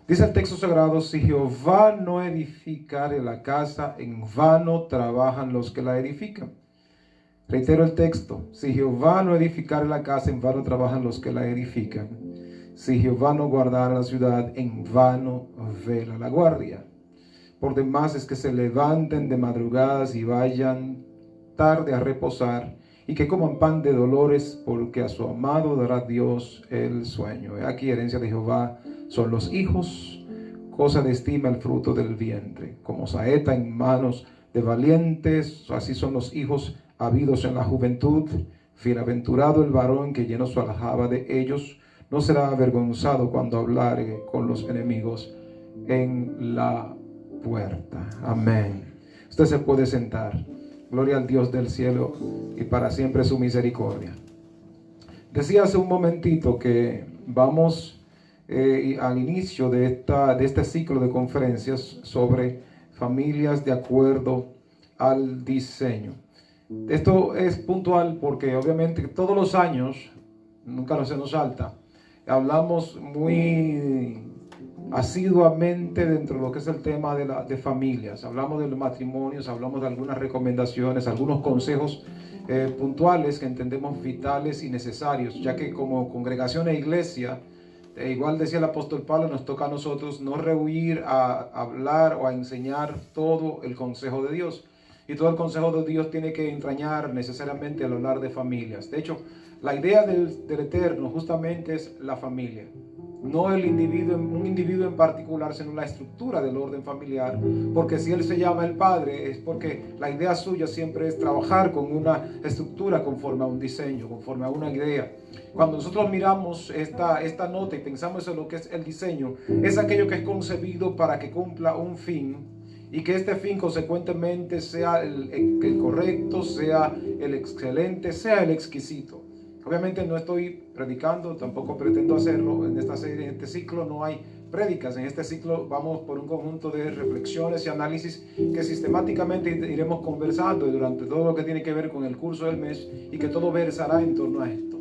Dice el texto sagrado: si Jehová no edificare la casa, en vano trabajan los que la edifican. Reitero el texto: si Jehová no edificare la casa, en vano trabajan los que la edifican. Si Jehová no guardara la ciudad, en vano vela la guardia. Por demás es que se levanten de madrugadas y vayan tarde a reposar, y que coman pan de dolores, porque a su amado dará Dios el sueño. Aquí herencia de Jehová son los hijos, cosa de estima el fruto del vientre. Como saeta en manos de valientes, así son los hijos habidos en la juventud. Bienaventurado el varón que llenó su aljaba de ellos, no será avergonzado cuando hablare con los enemigos en la puerta. Amén. Usted se puede sentar. Gloria al Dios del cielo, y para siempre su misericordia. Decía hace un momentito que vamos al inicio de este ciclo de conferencias sobre familias de acuerdo al diseño. Esto es puntual porque obviamente todos los años, nunca se nos salta, hablamos muy asiduamente dentro de lo que es el tema de familias. Hablamos de los matrimonios, hablamos de algunas recomendaciones, algunos consejos puntuales que entendemos vitales y necesarios, ya que como congregación e iglesia, igual decía el apóstol Pablo, nos toca a nosotros no rehuir a hablar o a enseñar todo el consejo de Dios. Y todo el consejo de Dios tiene que entrañar necesariamente al hablar de familias. De hecho, la idea del Eterno justamente es la familia. No un individuo en particular, sino la estructura del orden familiar, porque si él se llama el padre es porque la idea suya siempre es trabajar con una estructura conforme a un diseño, conforme a una idea. Cuando nosotros miramos esta nota y pensamos en lo que es el diseño, es aquello que es concebido para que cumpla un fin, y que este fin consecuentemente sea el correcto, sea el excelente, sea el exquisito. Obviamente no estoy predicando, tampoco pretendo hacerlo. En este ciclo no hay prédicas. En este ciclo vamos por un conjunto de reflexiones y análisis que sistemáticamente iremos conversando durante todo lo que tiene que ver con el curso del mes, y que todo versará en torno a esto.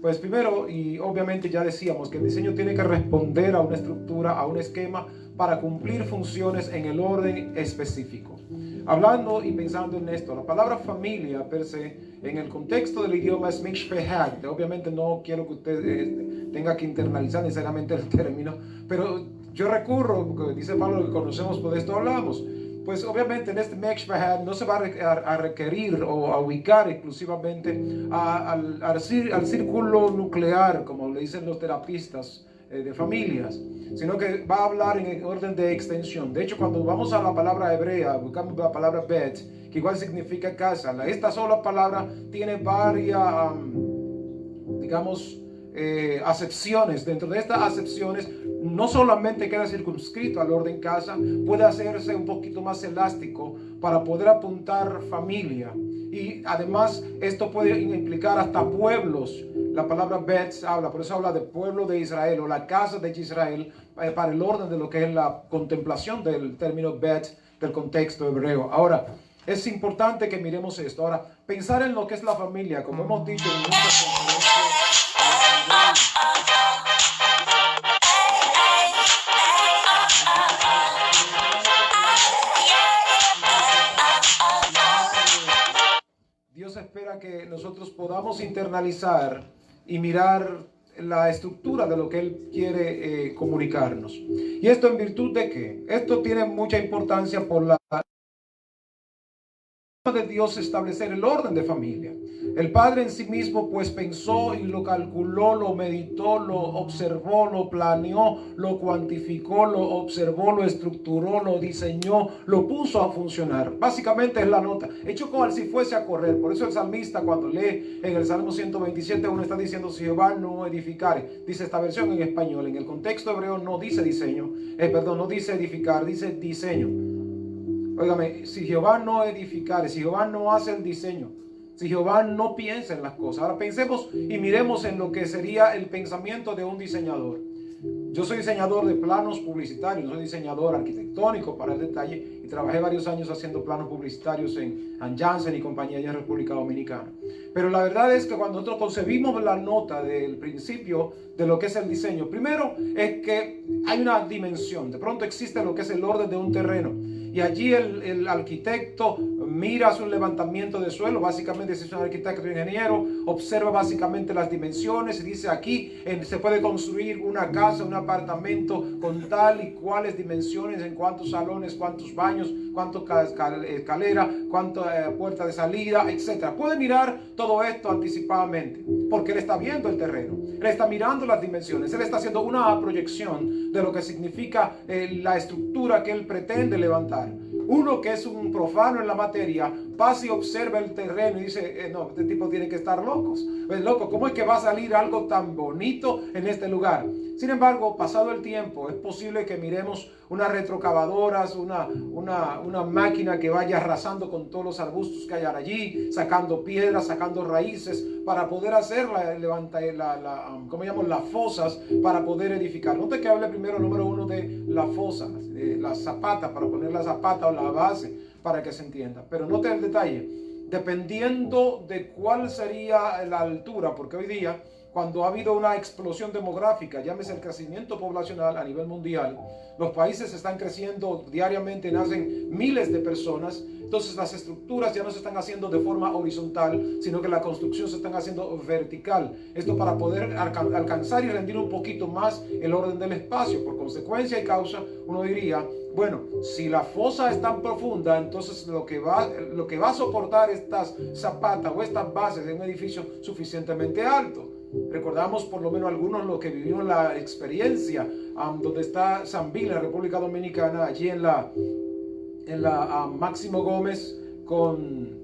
Pues primero, y obviamente ya decíamos que el diseño tiene que responder a una estructura, a un esquema, para cumplir funciones en el orden específico. Hablando y pensando en esto, la palabra familia per se, en el contexto del idioma es mishpehad. Obviamente no quiero que usted tenga que internalizar necesariamente el término, pero yo recurro, porque dice Pablo que conocemos, por esto hablamos. Pues obviamente en este mishpehad no se va a requerir o a ubicar exclusivamente al círculo nuclear, como le dicen los terapistas de familias, sino que va a hablar en orden de extensión. De hecho, cuando vamos a la palabra hebrea, buscamos la palabra bet, que igual significa casa. Esta sola palabra tiene varias, acepciones. Dentro de estas acepciones, no solamente queda circunscrito al orden casa, puede hacerse un poquito más elástico para poder apuntar familia. Y además, esto puede implicar hasta pueblos. La palabra Bet habla, por eso habla de pueblo de Israel o la casa de Israel, para el orden de lo que es la contemplación del término Bet del contexto hebreo. Ahora, es importante que miremos esto. Ahora, pensar en lo que es la familia, como hemos dicho en muchas conferencias. Dios espera que nosotros podamos internalizar y mirar la estructura de lo que Él quiere comunicarnos. ¿Y esto en virtud de qué? Esto tiene mucha importancia por la de Dios establecer el orden de familia. El Padre en sí mismo pues pensó y lo calculó, lo meditó, lo observó, lo planeó, lo cuantificó, lo observó, lo estructuró, lo diseñó, lo puso a funcionar. Básicamente es la nota, hecho como si fuese a correr. Por eso el salmista, cuando lee en el Salmo 127, uno está diciendo: si Jehová no edificare. Dice esta versión en español. En el contexto hebreo no dice diseño, no dice edificar, dice diseño. Óigame, si Jehová no edificare, si Jehová no hace el diseño, si Jehová no piensa en las cosas. Ahora pensemos y miremos en lo que sería el pensamiento de un diseñador. Yo soy diseñador de planos publicitarios, soy diseñador arquitectónico para el detalle y trabajé varios años haciendo planos publicitarios en Janssen y compañía allá en República Dominicana. Pero la verdad es que cuando nosotros concebimos la nota del principio de lo que es el diseño, primero es que hay una dimensión, de pronto existe lo que es el orden de un terreno y allí el arquitecto mira su levantamiento de suelo, básicamente si es un arquitecto o ingeniero, observa básicamente las dimensiones y dice aquí se puede construir una casa, un apartamento con tal y cuales dimensiones, en cuántos salones, cuántos baños, cuánto escalera, cuánto puerta de salida, etc. Puede mirar todo esto anticipadamente, porque él está viendo el terreno, él está mirando las dimensiones, él está haciendo una proyección de lo que significa la estructura que él pretende levantar. Uno que es un profano en la materia pasa y observa el terreno y dice, no, este tipo tiene que estar loco, ¿cómo es que va a salir algo tan bonito en este lugar? Sin embargo, pasado el tiempo, es posible que miremos unas retrocavadoras, una máquina que vaya arrasando con todos los arbustos que hay allí, sacando piedras, sacando raíces, para poder hacer las fosas para poder edificar. Note que hable primero, número uno, de la fosa, de la zapata, para poner la zapata o la base, para que se entienda. Pero note el detalle, dependiendo de cuál sería la altura, porque hoy día, cuando ha habido una explosión demográfica, llámese el crecimiento poblacional a nivel mundial, los países están creciendo diariamente, nacen miles de personas, entonces las estructuras ya no se están haciendo de forma horizontal, sino que la construcción se están haciendo vertical. Esto para poder alcanzar y rendir un poquito más el orden del espacio. Por consecuencia y causa, uno diría, bueno, si la fosa es tan profunda, entonces lo que va a soportar estas zapatas o estas bases de un edificio suficientemente alto. Recordamos por lo menos algunos lo que vivimos la experiencia donde está San Bill, en la República Dominicana, allí en la Máximo Gómez con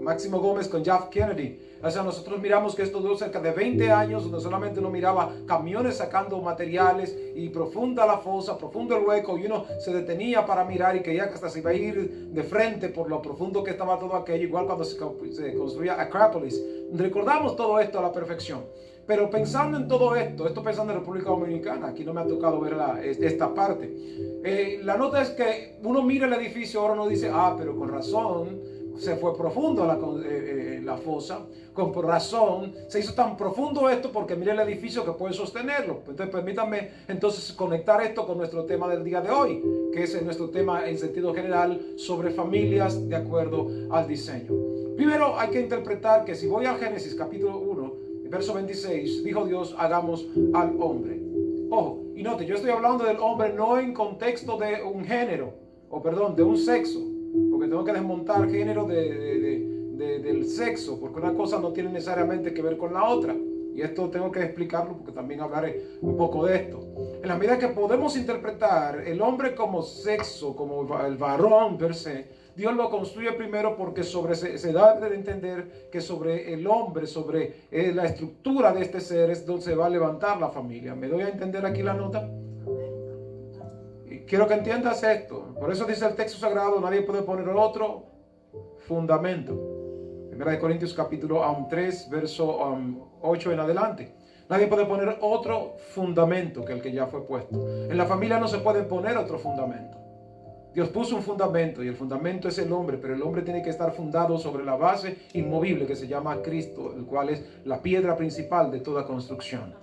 Máximo Gómez con Jeff Kennedy. O sea, nosotros miramos que esto duró cerca de 20 años, donde solamente uno miraba camiones sacando materiales y profunda la fosa, profundo el hueco, y uno se detenía para mirar y creía que hasta se iba a ir de frente por lo profundo que estaba todo aquello, igual cuando se construía Acrópolis. Recordamos todo esto a la perfección. Pero pensando en todo esto pensando en República Dominicana, aquí no me ha tocado ver esta parte. La nota es que uno mira el edificio, ahora uno dice, pero con razón se fue profundo la fosa, con razón se hizo tan profundo esto porque mire el edificio que puede sostenerlo. Entonces permítanme entonces conectar esto con nuestro tema del día de hoy, que es nuestro tema en sentido general sobre familias de acuerdo al diseño. Primero hay que interpretar que si voy al Génesis capítulo 1, verso 26, dijo Dios, hagamos al hombre. Ojo, y note, yo estoy hablando del hombre no en contexto de un género, de un sexo, porque tengo que desmontar género del sexo, porque una cosa no tiene necesariamente que ver con la otra. Y esto tengo que explicarlo porque también hablaré un poco de esto. En la medida que podemos interpretar el hombre como sexo, como el varón per se, Dios lo construye primero porque se da de entender que sobre el hombre, sobre la estructura de este ser es donde se va a levantar la familia. ¿Me doy a entender aquí la nota? Y quiero que entiendas esto. Por eso dice el texto sagrado, nadie puede poner otro fundamento. 1 Corintios capítulo 3, verso 8 en adelante. Nadie puede poner otro fundamento que el que ya fue puesto. En la familia no se puede poner otro fundamento. Dios puso un fundamento y el fundamento es el hombre, pero el hombre tiene que estar fundado sobre la base inmovible que se llama Cristo, el cual es la piedra principal de toda construcción.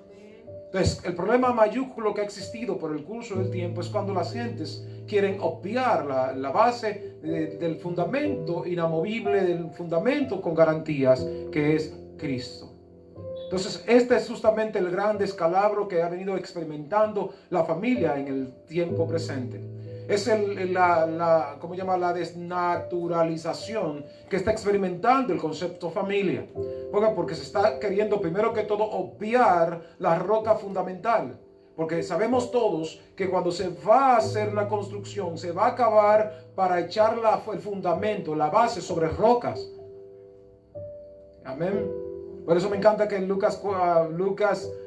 Entonces, el problema mayúsculo que ha existido por el curso del tiempo es cuando las gentes quieren obviar la base del fundamento inamovible, del fundamento con garantías, que es Cristo. Entonces, este es justamente el gran descalabro que ha venido experimentando la familia en el tiempo presente. Es la desnaturalización que está experimentando el concepto familia. Porque se está queriendo primero que todo obviar la roca fundamental. Porque sabemos todos que cuando se va a hacer una construcción, se va a acabar para echar el fundamento, la base sobre rocas. Amén. Por eso me encanta que en Lucas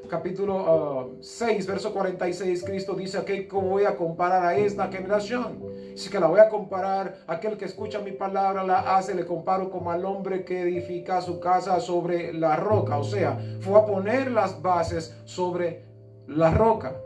capítulo 6, verso 46, Cristo dice que cómo voy a comparar a esta generación. Dice que la voy a comparar, aquel que escucha mi palabra la hace, le comparo como al hombre que edifica su casa sobre la roca. O sea, fue a poner las bases sobre la roca.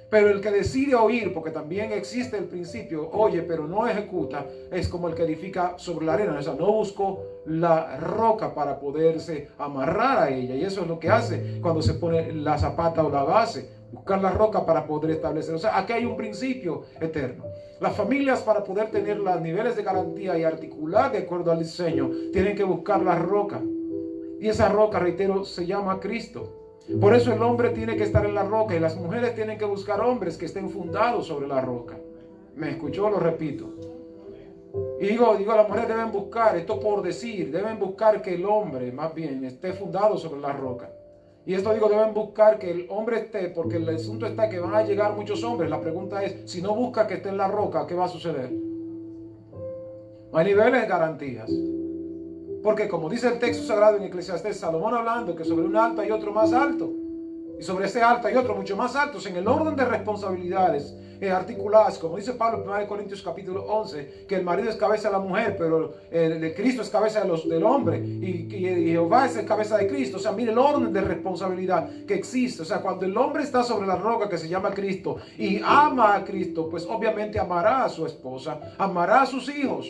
Pero el que decide oír, porque también existe el principio, oye, pero no ejecuta, es como el que edifica sobre la arena. O sea, no buscó la roca para poderse amarrar a ella. Y eso es lo que hace cuando se pone la zapata o la base. Buscar la roca para poder establecer. O sea, aquí hay un principio eterno. Las familias, para poder tener los niveles de garantía y articular de acuerdo al diseño, tienen que buscar la roca. Y esa roca, reitero, se llama Cristo. Por eso el hombre tiene que estar en la roca y las mujeres tienen que buscar hombres que estén fundados sobre la roca. ¿Me escuchó? Lo repito. Y digo, las mujeres deben buscar, esto por decir, deben buscar que el hombre más bien esté fundado sobre la roca. Y esto digo, deben buscar que el hombre esté, porque el asunto está que van a llegar muchos hombres. La pregunta es, si no busca que esté en la roca, ¿qué va a suceder? No hay niveles de garantías. Porque como dice el texto sagrado en Eclesiastés, Salomón hablando que sobre un alto hay otro más alto. Y sobre ese alto hay otro mucho más alto. En el orden de responsabilidades articuladas, como dice Pablo en 1 Corintios capítulo 11, que el marido es cabeza de la mujer, pero el Cristo es cabeza del hombre. Y Jehová es el cabeza de Cristo. O sea, mire el orden de responsabilidad que existe. O sea, cuando el hombre está sobre la roca que se llama Cristo y ama a Cristo, pues obviamente amará a su esposa, amará a sus hijos.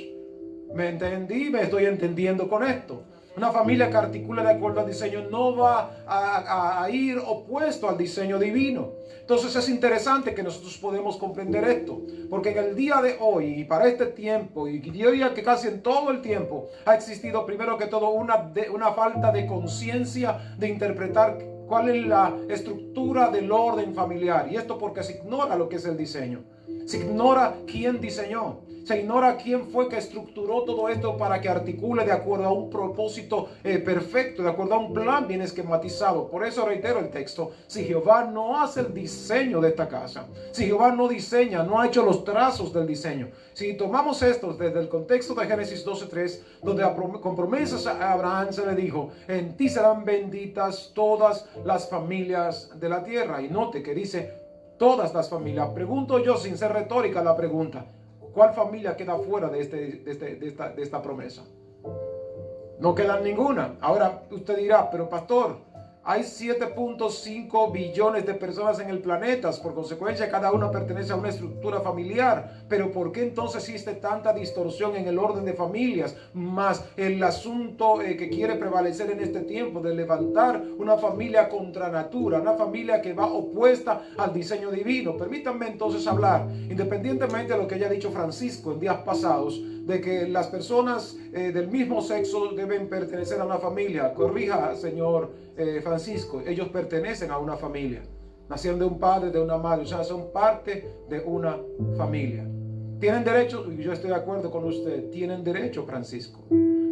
¿Me entendí? ¿Me estoy entendiendo con esto? Una familia que articula de acuerdo al diseño no va a ir opuesto al diseño divino. Entonces es interesante que nosotros podemos comprender esto, porque en el día de hoy y para este tiempo, y yo diría que casi en todo el tiempo, ha existido primero que todo una falta de conciencia de interpretar cuál es la estructura del orden familiar. Y esto porque se ignora lo que es el diseño. Se ignora quién diseñó. Se ignora quién fue que estructuró todo esto para que articule de acuerdo a un propósito perfecto, de acuerdo a un plan bien esquematizado. Por eso reitero el texto. Si Jehová no hace el diseño de esta casa, si Jehová no diseña, no ha hecho los trazos del diseño. Si tomamos esto desde el contexto de Génesis 12:3, donde con promesas a Abraham se le dijo, en ti serán benditas todas las familias de la tierra. Y note que dice todas las familias. Pregunto yo, sin ser retórica la pregunta, ¿cuál familia queda fuera de esta promesa? No queda ninguna. Ahora usted dirá, pero pastor, hay 7.5 billones de personas en el planeta, por consecuencia cada una pertenece a una estructura familiar, pero ¿por qué entonces existe tanta distorsión en el orden de familias? Más el asunto que quiere prevalecer en este tiempo de levantar una familia contra natura, una familia que va opuesta al diseño divino. Permítanme entonces hablar, independientemente de lo que haya dicho Francisco en días pasados, de que las personas del mismo sexo deben pertenecer a una familia. Corrija, señor Francisco, ellos pertenecen a una familia. Nacieron de un padre, de una madre, o sea, son parte de una familia. Tienen derecho, y yo estoy de acuerdo con usted, tienen derecho, Francisco.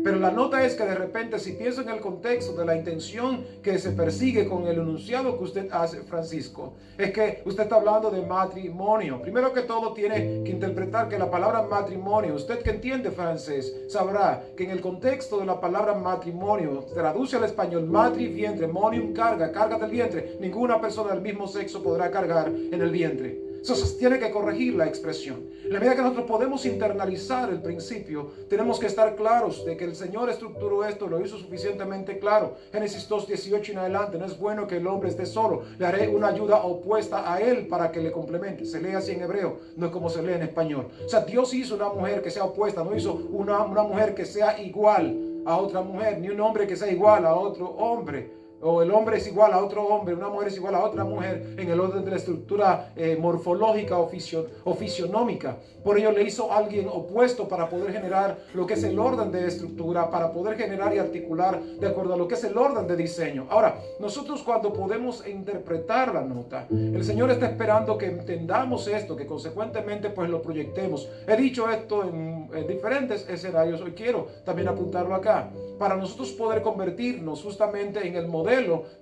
Pero la nota es que de repente, si pienso en el contexto de la intención que se persigue con el enunciado que usted hace, Francisco, es que usted está hablando de matrimonio. Primero que todo, tiene que interpretar que la palabra matrimonio, usted que entiende francés, sabrá que en el contexto de la palabra matrimonio, traduce al español matri, vientre, monium, carga del vientre. Ninguna persona del mismo sexo podrá cargar en el vientre. Entonces tiene que corregir la expresión. En la medida que nosotros podemos internalizar el principio, tenemos que estar claros de que el Señor estructuró esto, lo hizo suficientemente claro. Génesis 2:18 en adelante, no es bueno que el hombre esté solo, le haré una ayuda opuesta a él para que le complemente. Se lee así en hebreo, no es como se lee en español. O sea, Dios hizo una mujer que sea opuesta, no hizo una mujer que sea igual a otra mujer, ni un hombre que sea igual a otro hombre. O el hombre es igual a otro hombre, una mujer es igual a otra mujer en el orden de la estructura morfológica o fisionómica. Por ello le hizo a alguien opuesto para poder generar lo que es el orden de estructura, para poder generar y articular de acuerdo a lo que es el orden de diseño. Ahora, nosotros cuando podemos interpretar la nota, el Señor está esperando que entendamos esto, que consecuentemente pues lo proyectemos. He dicho esto en diferentes escenarios, hoy quiero también apuntarlo acá. Para nosotros poder convertirnos justamente en el modelo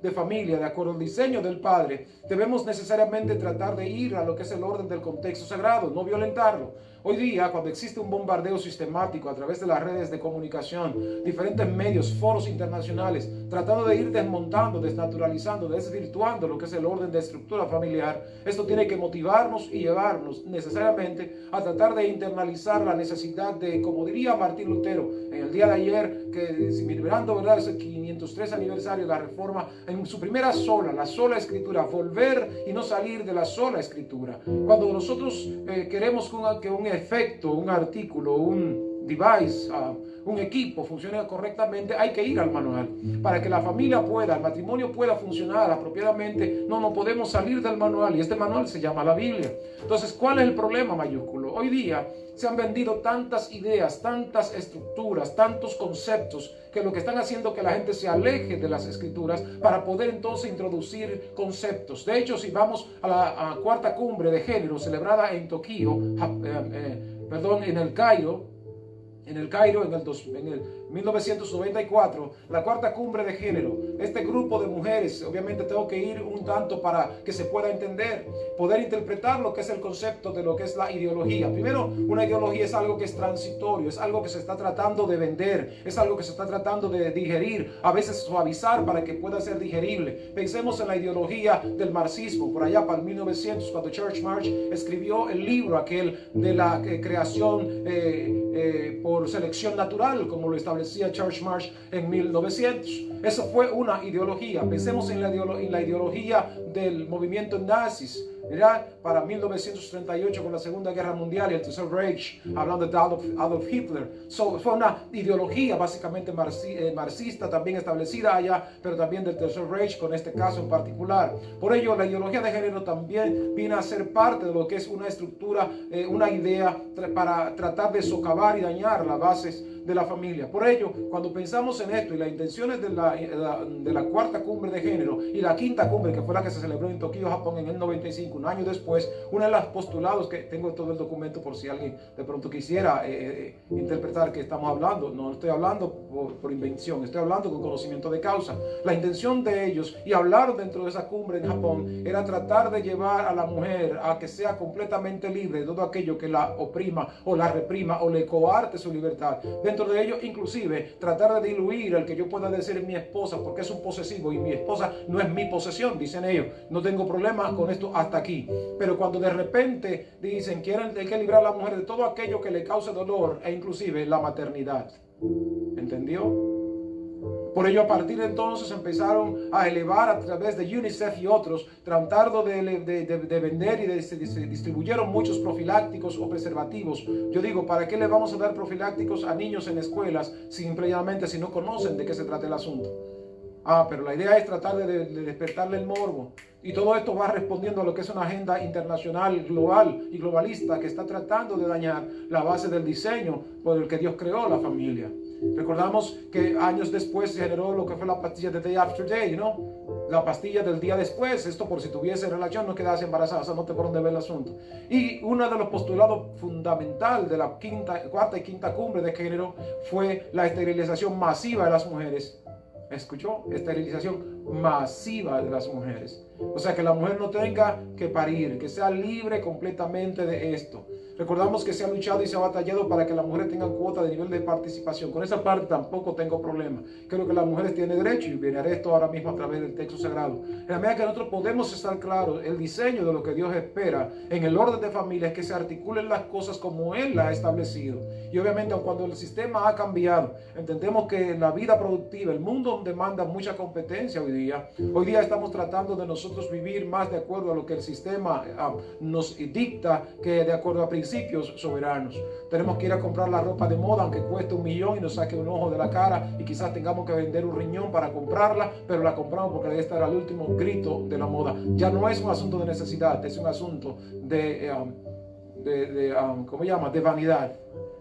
de familia, de acuerdo al diseño del Padre, debemos necesariamente tratar de ir a lo que es el orden del contexto sagrado, no violentarlo. Hoy día, cuando existe un bombardeo sistemático a través de las redes de comunicación, diferentes medios, foros internacionales, tratando de ir desmontando, desnaturalizando, desvirtuando lo que es el orden de estructura familiar, esto tiene que motivarnos y llevarnos necesariamente a tratar de internalizar la necesidad de, como diría Martín Lutero en el día de ayer, que celebrando, ¿verdad?, es el 503 aniversario de la Reforma, en su primera sola, la sola escritura, volver y no salir de la sola escritura. Cuando nosotros queremos que un efecto, un artículo, un device, un equipo funcione correctamente, hay que ir al manual. Para que la familia pueda, el matrimonio pueda funcionar apropiadamente, no podemos salir del manual, y este manual se llama la Biblia. Entonces, ¿cuál es el problema mayúsculo? Hoy día se han vendido tantas ideas, tantas estructuras, tantos conceptos, que lo que están haciendo es que la gente se aleje de las escrituras para poder entonces introducir conceptos. De hecho, si vamos a la cuarta cumbre de género celebrada en Tokio, en el Cairo, en el 1994, la cuarta cumbre de género, este grupo de mujeres, obviamente tengo que ir un tanto para que se pueda entender, poder interpretar lo que es el concepto de lo que es la ideología. Primero, una ideología es algo que es transitorio, es algo que se está tratando de vender, es algo que se está tratando de digerir, a veces suavizar para que pueda ser digerible. Pensemos en la ideología del marxismo, por allá para el 1900, cuando George Marx escribió el libro aquel de la creación por selección natural, como lo establecía George Marx en 1900. Eso fue una ideología. Pensemos en la ideología del movimiento nazis, ¿verdad? Para 1938, con la Segunda Guerra Mundial y el Tercer Reich, hablando de Adolf Hitler. Fue una ideología básicamente marxista, también establecida allá, pero también del Tercer Reich, con este caso en particular. Por ello, la ideología de género también viene a ser parte de lo que es una estructura, una idea para tratar de socavar y dañar las bases de la familia. Por ello, cuando pensamos en esto y las intenciones de la cuarta cumbre de género y la quinta cumbre, que fue la que se celebró en Tokio, Japón, en el 95, un año después, uno de los postulados, que tengo todo el documento por si alguien de pronto quisiera interpretar que estamos hablando, no estoy hablando por invención, estoy hablando con conocimiento de causa. La intención de ellos, y hablar dentro de esa cumbre en Japón, era tratar de llevar a la mujer a que sea completamente libre de todo aquello que la oprima o la reprima o le coarte su libertad. Dentro de ello, inclusive, tratar de diluir el que yo pueda decir mi esposa, porque es un posesivo y mi esposa no es mi posesión, dicen ellos. No tengo problema con esto hasta aquí. Pero cuando de repente dicen que hay que librar a la mujer de todo aquello que le cause dolor, e inclusive la maternidad. ¿Entendió? Por ello, a partir de entonces empezaron a elevar a través de UNICEF y otros, tratando de vender y se distribuyeron muchos profilácticos o preservativos. Yo digo, ¿para qué le vamos a dar profilácticos a niños en escuelas simplemente si no conocen de qué se trata el asunto? Pero la idea es tratar de despertarle el morbo. Y todo esto va respondiendo a lo que es una agenda internacional, global y globalista que está tratando de dañar la base del diseño por el que Dios creó la familia. Recordamos que años después se generó lo que fue la pastilla de Day After Day, ¿no? La pastilla del día después, esto por si tuviese relación no quedas embarazada, o sea, no te por dónde ver el asunto. Y uno de los postulados fundamental de la cuarta y quinta cumbre de género fue la esterilización masiva de las mujeres. ¿Escuchó? Esterilización masiva de las mujeres. O sea, que la mujer no tenga que parir, que sea libre completamente de esto. Recordamos que se ha luchado y se ha batallado para que las mujeres tengan cuota de nivel de participación. Con esa parte tampoco tengo problema. Creo que las mujeres tienen derecho, y veré esto ahora mismo a través del texto sagrado. En la medida que nosotros podemos estar claros, el diseño de lo que Dios espera en el orden de familia es que se articulen las cosas como Él las ha establecido. Y obviamente cuando el sistema ha cambiado, entendemos que la vida productiva, el mundo demanda mucha competencia hoy día. Hoy día estamos tratando de nosotros vivir más de acuerdo a lo que el sistema nos dicta, que de acuerdo a principios soberanos. Tenemos que ir a comprar la ropa de moda, aunque cueste $1 millón y nos saque un ojo de la cara, y quizás tengamos que vender un riñón para comprarla, pero la compramos porque debe estar al último grito de la moda. Ya no es un asunto de necesidad, es un asunto de vanidad.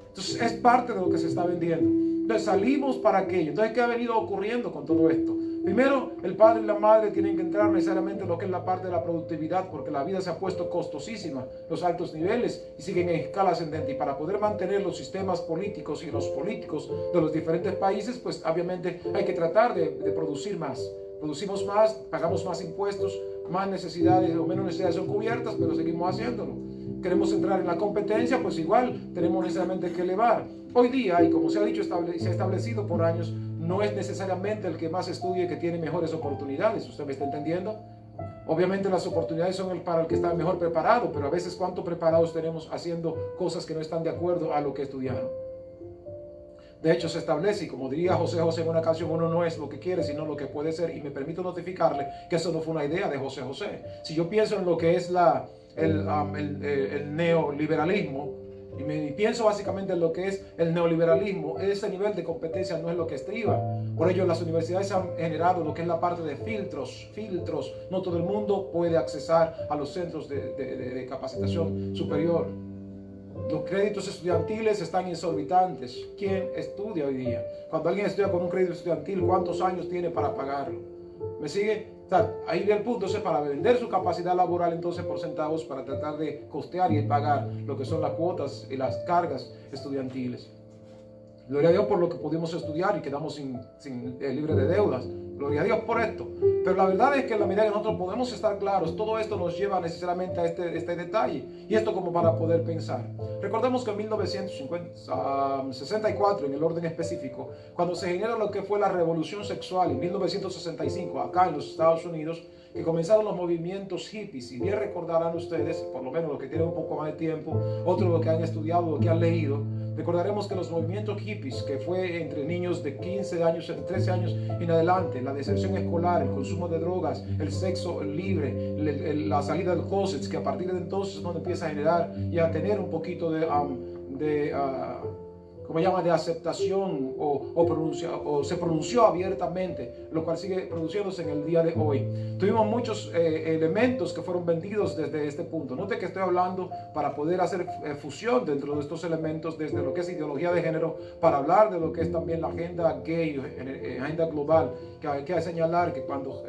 Entonces es parte de lo que se está vendiendo. Entonces salimos para aquello. Entonces, ¿qué ha venido ocurriendo con todo esto? Primero, el padre y la madre tienen que entrar necesariamente en lo que es la parte de la productividad, porque la vida se ha puesto costosísima, los altos niveles, y siguen en escala ascendente. Y para poder mantener los sistemas políticos y los políticos de los diferentes países, pues obviamente hay que tratar de producir más. Producimos más, pagamos más impuestos, más necesidades o menos necesidades son cubiertas, pero seguimos haciéndolo. queremos entrar en la competencia, pues igual tenemos necesariamente que elevar. Hoy día, y como se ha dicho, se ha establecido por años, no es necesariamente el que más estudie que tiene mejores oportunidades. ¿Usted me está entendiendo? Obviamente las oportunidades son para el que está mejor preparado, pero a veces cuánto preparados tenemos haciendo cosas que no están de acuerdo a lo que estudiaron. De hecho, se establece, y como diría José José en una canción, uno no es lo que quiere, sino lo que puede ser. Y me permito notificarle que eso no fue una idea de José José. Si yo pienso en lo que es el neoliberalismo, y pienso básicamente en lo que es el neoliberalismo, ese nivel de competencia no es lo que estriba. Por ello, las universidades han generado lo que es la parte de filtros. No todo el mundo puede accesar a los centros de capacitación superior. Los créditos estudiantiles están exorbitantes. ¿Quién estudia hoy día? Cuando alguien estudia con un crédito estudiantil, ¿cuántos años tiene para pagarlo? ¿Me sigue? O sea, ahí viene el punto. Entonces, para vender su capacidad laboral, entonces por centavos, para tratar de costear y pagar lo que son las cuotas y las cargas estudiantiles. Gloria a Dios por lo que pudimos estudiar y quedamos libre de deudas. Gloria a Dios por esto. Pero la verdad es que en la medida que nosotros podemos estar claros, todo esto nos lleva necesariamente a este detalle. Y esto como para poder pensar. Recordemos que en 1964, en el orden específico, cuando se genera lo que fue la revolución sexual, en 1965, acá en los Estados Unidos, que comenzaron los movimientos hippies, y bien recordarán ustedes, por lo menos los que tienen un poco más de tiempo, otros los que han estudiado, los que han leído, recordaremos que los movimientos hippies, que fue entre niños de 15 años, entre 13 años en adelante, la deserción escolar, el consumo de drogas, el sexo libre, la salida del closet, que a partir de entonces no empieza a generar y a tener un poquito de como llama, de aceptación o se pronunció abiertamente, lo cual sigue produciéndose en el día de hoy. Tuvimos muchos elementos que fueron vendidos desde este punto. Note que estoy hablando para poder hacer fusión dentro de estos elementos desde lo que es ideología de género, para hablar de lo que es también la agenda gay, agenda global, que hay que señalar que cuando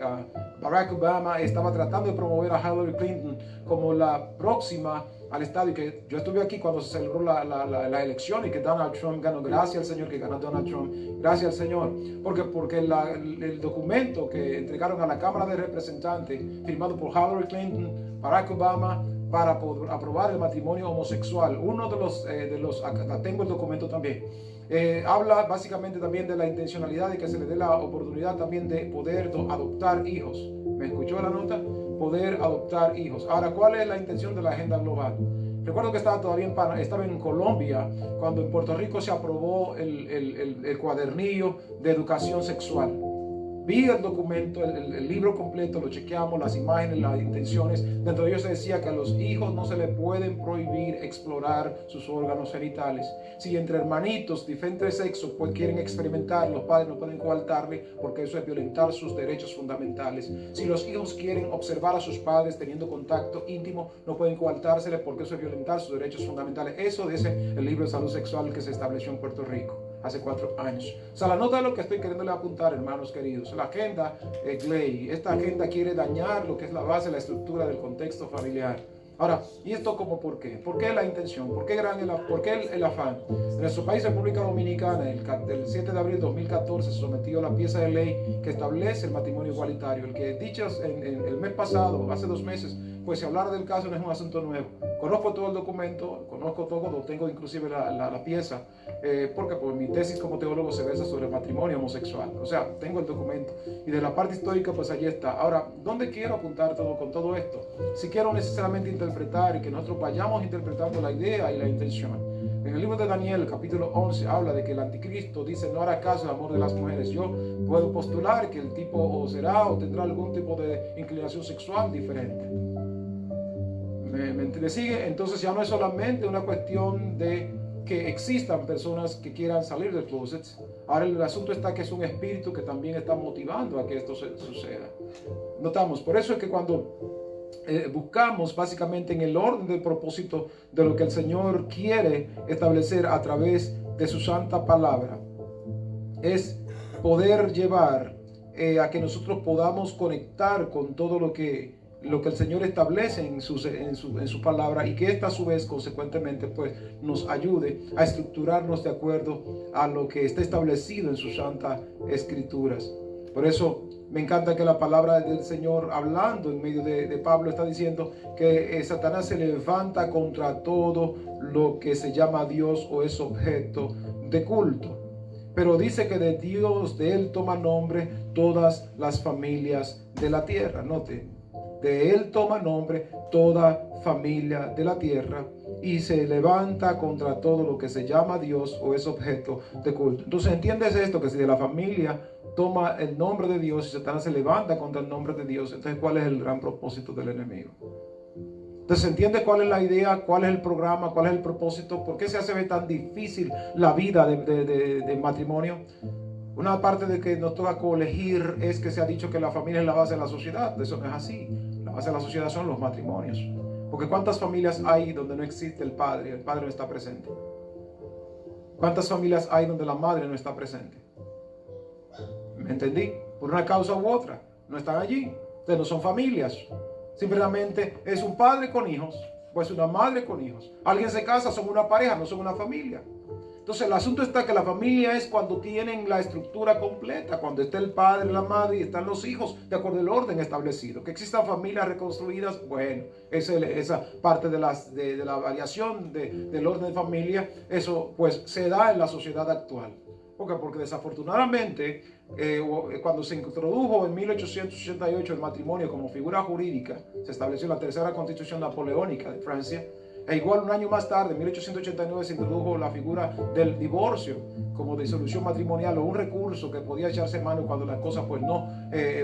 Barack Obama estaba tratando de promover a Hillary Clinton como la próxima al estadio, que yo estuve aquí cuando se celebró la elección y que Donald Trump ganó. Gracias al Señor que ganó Donald Trump. Gracias al Señor. Porque el documento que entregaron a la Cámara de Representantes, firmado por Hillary Clinton, Barack Obama, para aprobar el matrimonio homosexual, uno de los acá tengo el documento también, habla básicamente también de la intencionalidad de que se le dé la oportunidad también de poder adoptar hijos. ¿Me escuchó la nota? Poder adoptar hijos. Ahora, ¿cuál es la intención de la agenda global? Recuerdo que estaba en Colombia cuando en Puerto Rico se aprobó el cuadernillo de educación sexual. Vi el documento, el libro completo, lo chequeamos, las imágenes, las intenciones. Dentro de ellos se decía que a los hijos no se les pueden prohibir explorar sus órganos genitales. Si entre hermanitos, diferentes sexos, pues quieren experimentar, los padres no pueden coartarle porque eso es violentar sus derechos fundamentales. Si los hijos quieren observar a sus padres teniendo contacto íntimo, no pueden coartársele porque eso es violentar sus derechos fundamentales. Eso dice el libro de salud sexual que se estableció en Puerto Rico hace 4 años. O sea, la nota de lo que estoy queriéndole apuntar, hermanos queridos, la agenda GLAY, esta agenda quiere dañar lo que es la base, la estructura del contexto familiar. Ahora, ¿y esto como por qué? ¿Por qué la intención? ¿Por qué el afán? En nuestro país, República Dominicana, el 7 de abril de 2014, se sometió a la pieza de ley que establece el matrimonio igualitario. El que dichos el mes pasado, hace 2 meses, pues si hablar del caso no es un asunto nuevo. Conozco todo el documento, conozco todo, lo tengo inclusive la pieza, porque por mi tesis como teólogo se basa sobre el matrimonio homosexual. O sea, tengo el documento. Y de la parte histórica, pues allí está. Ahora, ¿dónde quiero apuntar con todo esto? Si quiero necesariamente interpretar y que nosotros vayamos interpretando la idea y la intención. En el libro de Daniel, capítulo 11, habla de que el anticristo dice no hará caso al amor de las mujeres. Yo puedo postular que el tipo o será o tendrá algún tipo de inclinación sexual diferente. ¿Me sigue? Entonces ya no es solamente una cuestión de que existan personas que quieran salir del closet. Ahora el asunto está que es un espíritu que también está motivando a que esto suceda. Notamos, por eso es que cuando buscamos básicamente en el orden del propósito de lo que el Señor quiere establecer a través de su santa palabra, es poder llevar a que nosotros podamos conectar con todo lo que el Señor establece en su palabra, y que esta a su vez consecuentemente pues nos ayude a estructurarnos de acuerdo a lo que está establecido en sus santas escrituras. Por eso me encanta que la palabra del Señor, hablando en medio de Pablo, está diciendo que Satanás se levanta contra todo lo que se llama Dios o es objeto de culto. Pero dice que de Dios, de Él toma nombre todas las familias de la tierra. Note, de Él toma nombre toda familia de la tierra y se levanta contra todo lo que se llama Dios o es objeto de culto. Entonces, ¿entiendes esto? Que si de la familia toma el nombre de Dios y Satanás se levanta contra el nombre de Dios, entonces ¿cuál es el gran propósito del enemigo? Entonces, ¿entiende cuál es la idea? ¿Cuál es el programa? ¿Cuál es el propósito? ¿Por qué se hace tan difícil la vida de matrimonio? Una parte de que nos toca colegir es que se ha dicho que la familia es la base de la sociedad. Eso no es así. La base de la sociedad son los matrimonios. Porque ¿cuántas familias hay donde no existe el padre no está presente? ¿Cuántas familias hay donde la madre no está presente? ¿Me entendí? Por una causa u otra. No están allí. Entonces no son familias. Simplemente es un padre con hijos, o es una madre con hijos. Alguien se casa, son una pareja, no son una familia. Entonces el asunto está que la familia es cuando tienen la estructura completa, cuando está el padre, la madre y están los hijos de acuerdo al orden establecido. Que existan familias reconstruidas, bueno, esa parte de la variación del orden de familia, eso pues se da en la sociedad actual. Porque desafortunadamente cuando se introdujo en 1888 el matrimonio como figura jurídica, se estableció la tercera constitución napoleónica de Francia, e igual un año más tarde, en 1889, se introdujo la figura del divorcio como disolución matrimonial o un recurso que podía echarse mano cuando las cosas pues no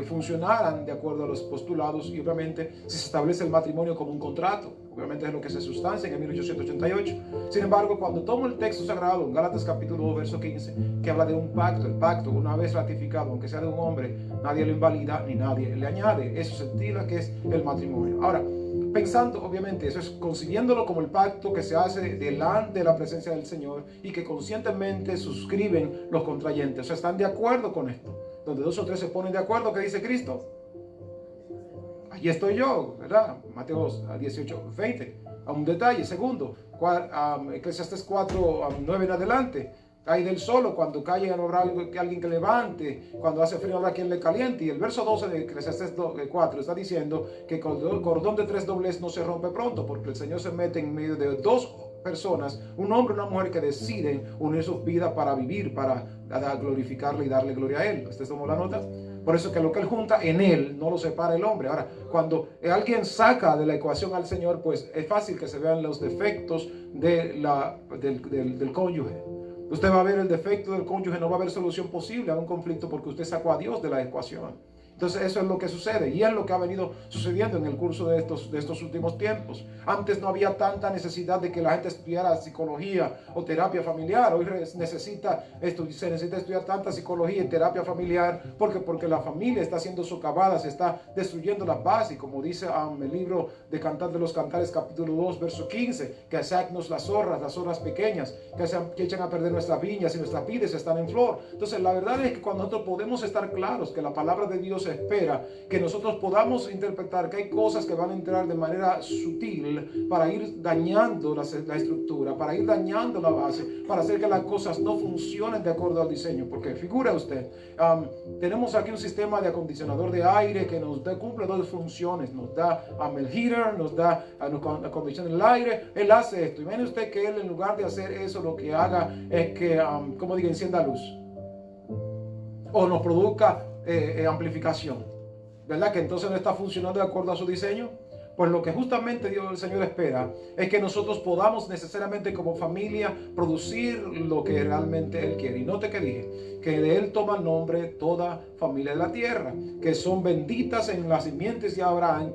funcionaran de acuerdo a los postulados, y obviamente se establece el matrimonio como un contrato. Obviamente es lo que se sustancia en 1888. Sin embargo, cuando tomo el texto sagrado en Gálatas capítulo 2, verso 15, que habla de un pacto, el pacto una vez ratificado, aunque sea de un hombre, nadie lo invalida ni nadie le añade. Eso se titula que es el matrimonio. Ahora, pensando, obviamente, eso es concibiéndolo como el pacto que se hace delante de la presencia del Señor y que conscientemente suscriben los contrayentes. O sea, están de acuerdo con esto. Donde dos o tres se ponen de acuerdo, ¿qué dice Cristo? Allí estoy yo, ¿verdad? Mateo 18, 20. A un detalle. Segundo, Eclesiastés 4, 9 en adelante. Cae del solo, cuando cae no habrá alguien que levante, cuando hace frío habrá quien le caliente. Y el verso 12 de Eclesiastés 4 está diciendo que el cordón de tres dobles no se rompe pronto, porque el Señor se mete en medio de dos personas, un hombre y una mujer que deciden unir sus vidas para vivir, para glorificarle y darle gloria a Él. ¿Ustedes tomó la nota? Por eso que lo que Él junta en Él no lo separa el hombre. Ahora, cuando alguien saca de la ecuación al Señor, pues es fácil que se vean los defectos del cónyuge. Usted va a ver el defecto del cónyuge, no va a haber solución posible a un conflicto porque usted sacó a Dios de la ecuación. Entonces eso es lo que sucede y es lo que ha venido sucediendo en el curso de estos últimos tiempos. Antes no había tanta necesidad de que la gente estudiara psicología o terapia familiar. Hoy se necesita estudiar tanta psicología y terapia familiar porque la familia está siendo socavada, se está destruyendo las bases, como dice el libro de Cantar de los Cantares capítulo 2 verso 15, que saquemos las zorras pequeñas, que echan a perder nuestras viñas y nuestras vides están en flor. Entonces la verdad es que cuando nosotros podemos estar claros que la palabra de Dios espera que nosotros podamos interpretar que hay cosas que van a entrar de manera sutil para ir dañando la estructura, para ir dañando la base, para hacer que las cosas no funcionen de acuerdo al diseño. Porque figura usted, tenemos aquí un sistema de acondicionador de aire que cumple dos funciones. Nos da el heater, nos acondiciona el aire. Él hace esto. Imagine usted que él, en lugar de hacer eso, lo que haga es que, encienda luz o nos produzca amplificación, ¿verdad? Que entonces no está funcionando de acuerdo a su diseño. Pues lo que justamente Dios, el Señor, espera es que nosotros podamos necesariamente como familia producir lo que realmente Él quiere. Y note que dije que de Él toma el nombre toda familia de la tierra, que son benditas en las simientes de Abraham,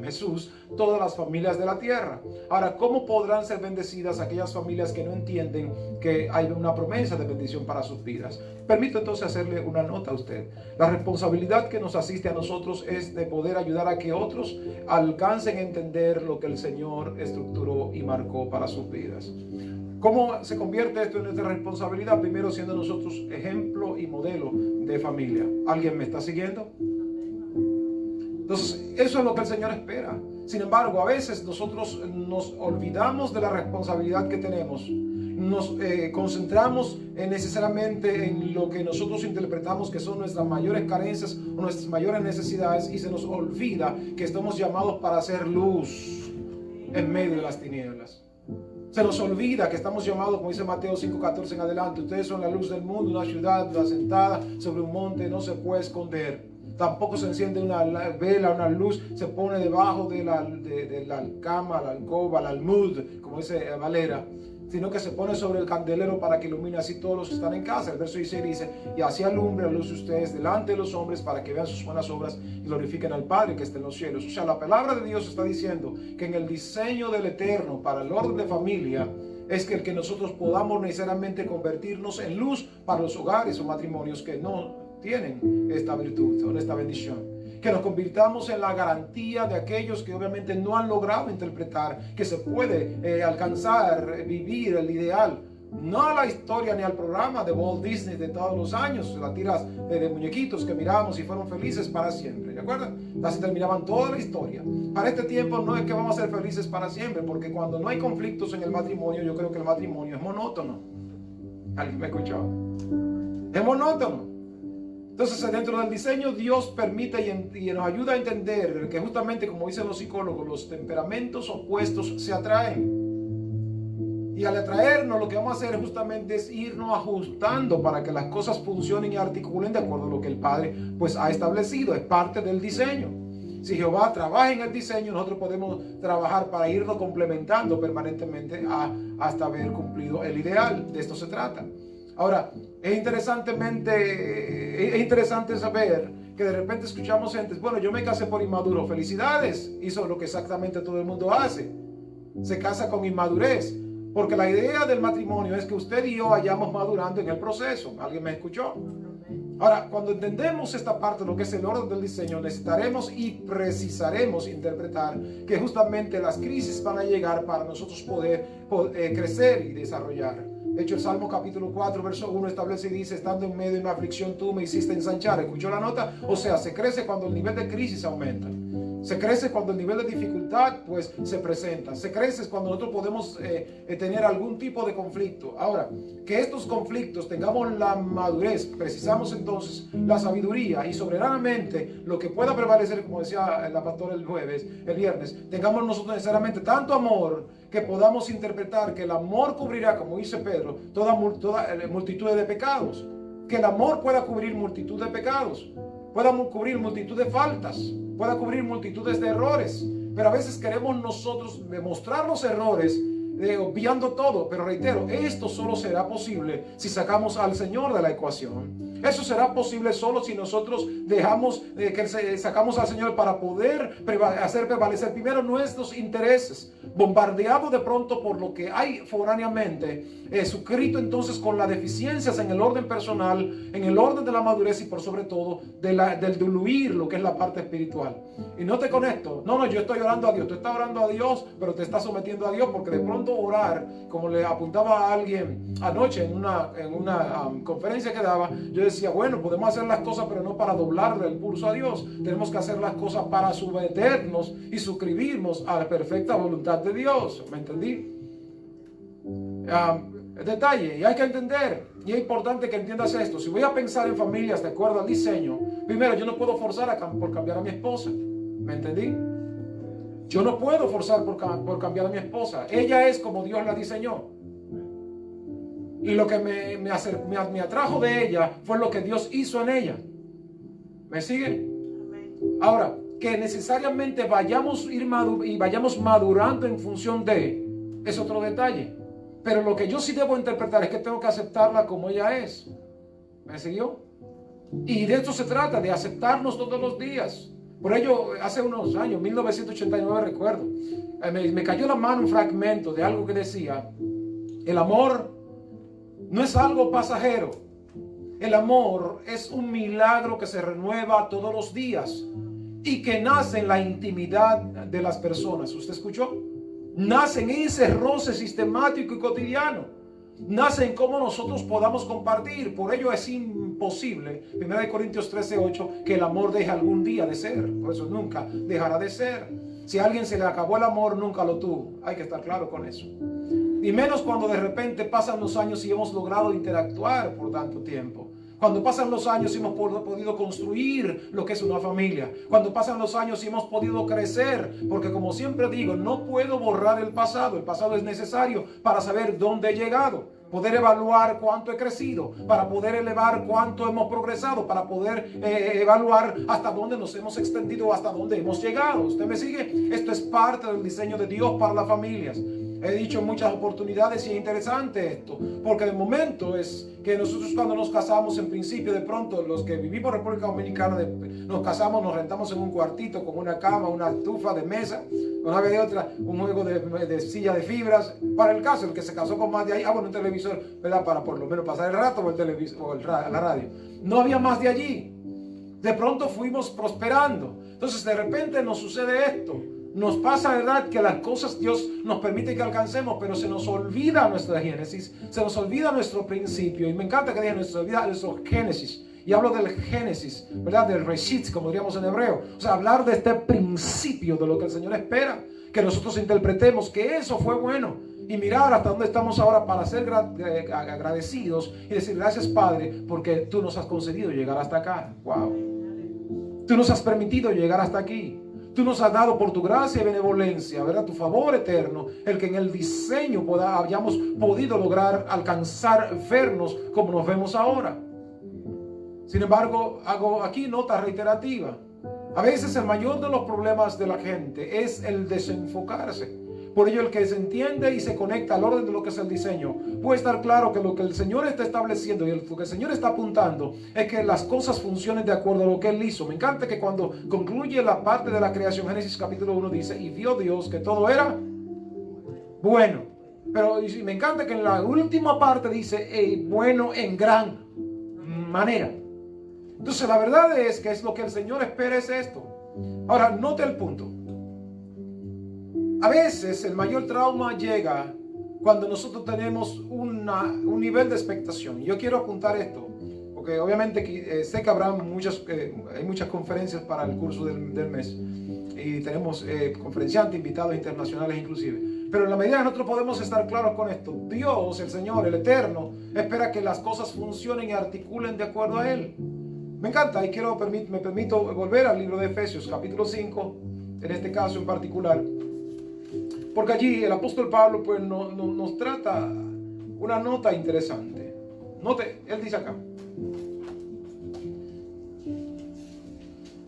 Jesús, todas las familias de la tierra. Ahora, ¿cómo podrán ser bendecidas aquellas familias que no entienden que hay una promesa de bendición para sus vidas? Permito entonces hacerle una nota a usted. La responsabilidad que nos asiste a nosotros es de poder ayudar a que otros alcancen a entender lo que el Señor estructuró y marcó para sus vidas. ¿Cómo se convierte esto en nuestra responsabilidad? Primero, siendo nosotros ejemplo y modelo de familia. ¿Alguien me está siguiendo? Entonces, eso es lo que el Señor espera. Sin embargo, a veces nosotros nos olvidamos de la responsabilidad que tenemos nos concentramos necesariamente en lo que nosotros interpretamos que son nuestras mayores carencias o nuestras mayores necesidades, y se nos olvida que estamos llamados para hacer luz en medio de las tinieblas. Se nos olvida que estamos llamados, como dice Mateo 5:14 en adelante, ustedes son la luz del mundo, una ciudad asentada sobre un monte no se puede esconder. Tampoco se enciende una vela, una luz, se pone debajo de la cama, la alcoba, el almud, como dice Valera, sino que se pone sobre el candelero para que ilumine así todos los que están en casa. El verso 16 dice, y así alumbre la luz de ustedes delante de los hombres para que vean sus buenas obras y glorifiquen al Padre que está en los cielos. O sea, la palabra de Dios está diciendo que en el diseño del Eterno para el orden de familia es que el que nosotros podamos necesariamente convertirnos en luz para los hogares o matrimonios que no tienen esta virtud o esta bendición. Que nos convirtamos en la garantía de aquellos que obviamente no han logrado interpretar que se puede alcanzar, vivir el ideal. No a la historia ni al programa de Walt Disney de todos los años, las tiras de muñequitos que miramos y fueron felices para siempre. ¿De acuerdo? Así terminaban toda la historia. Para este tiempo no es que vamos a ser felices para siempre, porque cuando no hay conflictos en el matrimonio, yo creo que el matrimonio es monótono. ¿Alguien me escuchó? Es monótono. Entonces, dentro del diseño, Dios permite y nos ayuda a entender que justamente, como dicen los psicólogos, los temperamentos opuestos se atraen. Y al atraernos, lo que vamos a hacer justamente es irnos ajustando para que las cosas funcionen y articulen de acuerdo a lo que el Padre pues ha establecido. Es parte del diseño. Si Jehová trabaja en el diseño, nosotros podemos trabajar para irnos complementando permanentemente hasta haber cumplido el ideal. De esto se trata. Ahora, es interesante saber que de repente escuchamos gente, bueno, yo me casé por inmaduro. Felicidades, hizo lo que exactamente todo el mundo hace. Se casa con inmadurez. Porque la idea del matrimonio es que usted y yo vayamos madurando en el proceso. ¿Alguien me escuchó? Ahora, cuando entendemos esta parte de lo que es el orden del diseño, necesitaremos y precisaremos interpretar que justamente las crisis van a llegar para nosotros poder crecer y desarrollar. De hecho, el Salmo capítulo 4, verso 1 establece y dice, estando en medio de una aflicción tú me hiciste ensanchar. ¿Escuchó la nota? O sea, se crece cuando el nivel de crisis aumenta. Se crece cuando el nivel de dificultad pues se presenta. Se crece cuando nosotros podemos tener algún tipo de conflicto. Ahora, que estos conflictos tengamos la madurez, precisamos entonces la sabiduría y soberanamente lo que pueda prevalecer, como decía la pastora el viernes, tengamos nosotros necesariamente tanto amor que podamos interpretar que el amor cubrirá, como dice Pedro, toda multitud de pecados. Que el amor pueda cubrir multitud de pecados, pueda cubrir multitud de faltas, pueda cubrir multitudes de errores. Pero a veces queremos nosotros demostrar los errores obviando todo. Pero reitero, esto solo será posible si sacamos al Señor de la ecuación. Eso será posible solo si nosotros dejamos sacamos al Señor para poder hacer prevalecer primero nuestros intereses, bombardeados de pronto por lo que hay foráneamente, suscrito entonces con las deficiencias en el orden personal, en el orden de la madurez y por sobre todo del diluir lo que es la parte espiritual. Y no te conecto, no, yo estoy orando a Dios, tú estás orando a Dios, pero te estás sometiendo a Dios, porque de pronto orar, como le apuntaba a alguien anoche en una conferencia que daba, yo decía, bueno, podemos hacer las cosas, pero no para doblarle el pulso a Dios. Tenemos que hacer las cosas para someternos y suscribirnos a la perfecta voluntad de Dios. ¿Me entendí? Detalle, y hay que entender, y es importante que entiendas esto. Si voy a pensar en familias de acuerdo al diseño, primero, yo no puedo forzar por cambiar a mi esposa. ¿Me entendí? Yo no puedo forzar por cambiar a mi esposa. Ella es como Dios la diseñó. Y lo que me atrajo de ella fue lo que Dios hizo en ella. ¿Me sigue? Ahora, que necesariamente vayamos madurando en función de, es otro detalle. Pero lo que yo sí debo interpretar es que tengo que aceptarla como ella es. ¿Me siguió? Y de esto se trata, de aceptarnos todos los días. Por ello, hace unos años, 1989 recuerdo, me cayó la mano un fragmento de algo que decía, el amor no es algo pasajero. El amor es un milagro que se renueva todos los días y que nace en la intimidad de las personas. ¿Usted escuchó? Nace en ese roce sistemático y cotidiano. Nace en cómo nosotros podamos compartir. Por ello es imposible, 1 Corintios 13:8, que el amor deje algún día de ser. Por eso nunca dejará de ser. Si a alguien se le acabó el amor, nunca lo tuvo. Hay que estar claro con eso. Y menos cuando de repente pasan los años y hemos logrado interactuar por tanto tiempo. Cuando pasan los años y hemos podido construir lo que es una familia. Cuando pasan los años y hemos podido crecer. Porque como siempre digo, no puedo borrar el pasado. El pasado es necesario para saber dónde he llegado. Poder evaluar cuánto he crecido. Para poder elevar cuánto hemos progresado. Para poder evaluar hasta dónde nos hemos extendido. Hasta dónde hemos llegado. ¿Usted me sigue? Esto es parte del diseño de Dios para las familias. He dicho en muchas oportunidades y es interesante esto, porque de momento es que nosotros cuando nos casamos, en principio, de pronto los que vivimos en República Dominicana, nos casamos, nos rentamos en un cuartito con una cama, una estufa de mesa, una vez de otra, un juego de silla de fibras. Para el caso, el que se casó con más de ahí, bueno, un televisor, ¿verdad? Para por lo menos pasar el rato, o el televisor, o la radio. No había más de allí. De pronto fuimos prosperando. Entonces de repente nos sucede esto. Nos pasa, ¿verdad?, que las cosas Dios nos permite que alcancemos, pero se nos olvida nuestra génesis, se nos olvida nuestro principio. Y me encanta que diga, se olvida nuestro génesis. Y hablo del génesis, ¿verdad?, del reshit, como diríamos en hebreo. O sea, hablar de este principio, de lo que el Señor espera, que nosotros interpretemos, que eso fue bueno. Y mirar hasta dónde estamos ahora para ser agradecidos y decir, gracias, Padre, porque tú nos has concedido llegar hasta acá. Wow. Tú nos has permitido llegar hasta aquí. Tú nos has dado por tu gracia y benevolencia, ¿verdad?, tu favor eterno, el que en el diseño hayamos podido lograr alcanzar, vernos como nos vemos ahora. Sin embargo, hago aquí nota reiterativa. A veces el mayor de los problemas de la gente es el desenfocarse. Por ello, el que se entiende y se conecta al orden de lo que es el diseño, puede estar claro que lo que el Señor está estableciendo y lo que el Señor está apuntando es que las cosas funcionen de acuerdo a lo que Él hizo. Me encanta que cuando concluye la parte de la creación, Génesis capítulo 1 dice, y vio Dios que todo era bueno. Pero me encanta que en la última parte dice, bueno en gran manera. Entonces la verdad es que es lo que el Señor espera es esto. Ahora, note el punto. A veces el mayor trauma llega cuando nosotros tenemos un nivel de expectación. Yo quiero apuntar esto, porque obviamente sé que habrá hay muchas conferencias para el curso del mes. Y tenemos conferenciantes, invitados internacionales inclusive. Pero en la medida que nosotros podemos estar claros con esto, Dios, el Señor, el Eterno, espera que las cosas funcionen y articulen de acuerdo a Él. Me encanta y me permito volver al libro de Efesios, capítulo 5, en este caso en particular. Porque allí el apóstol Pablo pues, nos trata una nota interesante. Note, él dice acá.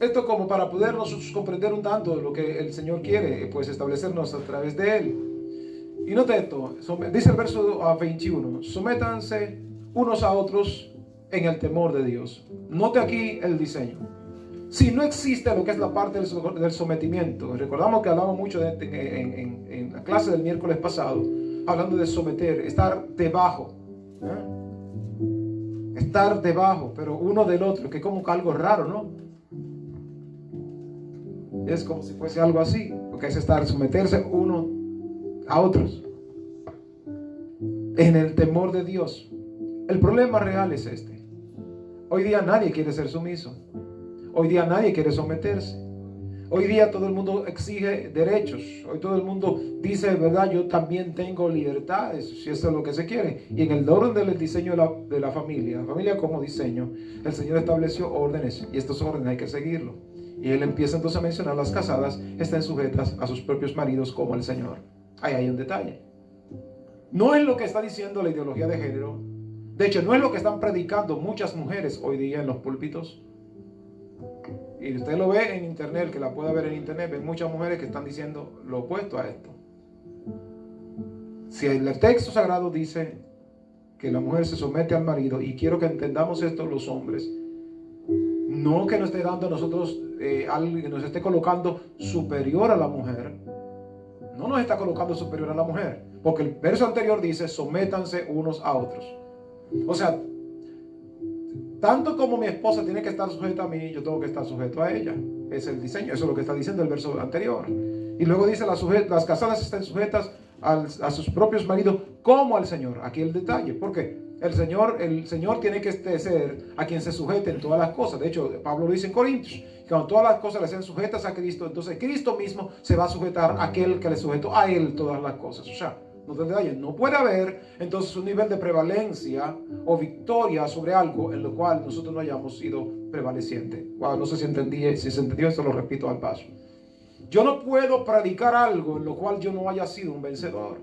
Esto como para poder nosotros comprender un tanto de lo que el Señor quiere, pues establecernos a través de Él. Y note esto, dice el verso 21, sométanse unos a otros en el temor de Dios. Note aquí el diseño. Si no existe lo que es la parte del sometimiento, recordamos que hablamos mucho en la clase del miércoles pasado, hablando de someter, estar debajo. Estar debajo, pero uno del otro, que es como algo raro, ¿no? Es como si fuese algo así, porque es someterse uno a otros. En el temor de Dios. El problema real es este. Hoy día nadie quiere ser sumiso. Hoy día nadie quiere someterse. Hoy día todo el mundo exige derechos. Hoy todo el mundo dice, ¿verdad? Yo también tengo libertades, si eso es lo que se quiere. Y en el orden del diseño de la familia como diseño, el Señor estableció órdenes. Y estos órdenes hay que seguirlo. Y Él empieza entonces a mencionar las casadas estén sujetas a sus propios maridos como el Señor. Ahí hay un detalle. No es lo que está diciendo la ideología de género. De hecho, no es lo que están predicando muchas mujeres hoy día en los púlpitos. Y usted lo ve en internet, que la pueda ver en internet, ven muchas mujeres que están diciendo lo opuesto a esto. Si el texto sagrado dice que la mujer se somete al marido, y quiero que entendamos esto los hombres, no que nos esté dando a nosotros algo que nos esté colocando superior a la mujer, no nos está colocando superior a la mujer, porque el verso anterior dice sométanse unos a otros. O sea, tanto como mi esposa tiene que estar sujeta a mí, yo tengo que estar sujeto a ella. Es el diseño, eso es lo que está diciendo el verso anterior. Y luego dice, las casadas estén sujetas a sus propios maridos como al Señor. Aquí el detalle, ¿por qué? El Señor tiene que ser a quien se sujete en todas las cosas. De hecho, Pablo lo dice en Corintios, que cuando todas las cosas le sean sujetas a Cristo, entonces Cristo mismo se va a sujetar a aquel que le sujetó a Él todas las cosas. O sea, No te detalles. No puede haber entonces un nivel de prevalencia o victoria sobre algo en lo cual nosotros no hayamos sido prevalecientes. Wow, no sé si se entendió, esto lo repito al paso. Yo no puedo predicar algo en lo cual yo no haya sido un vencedor.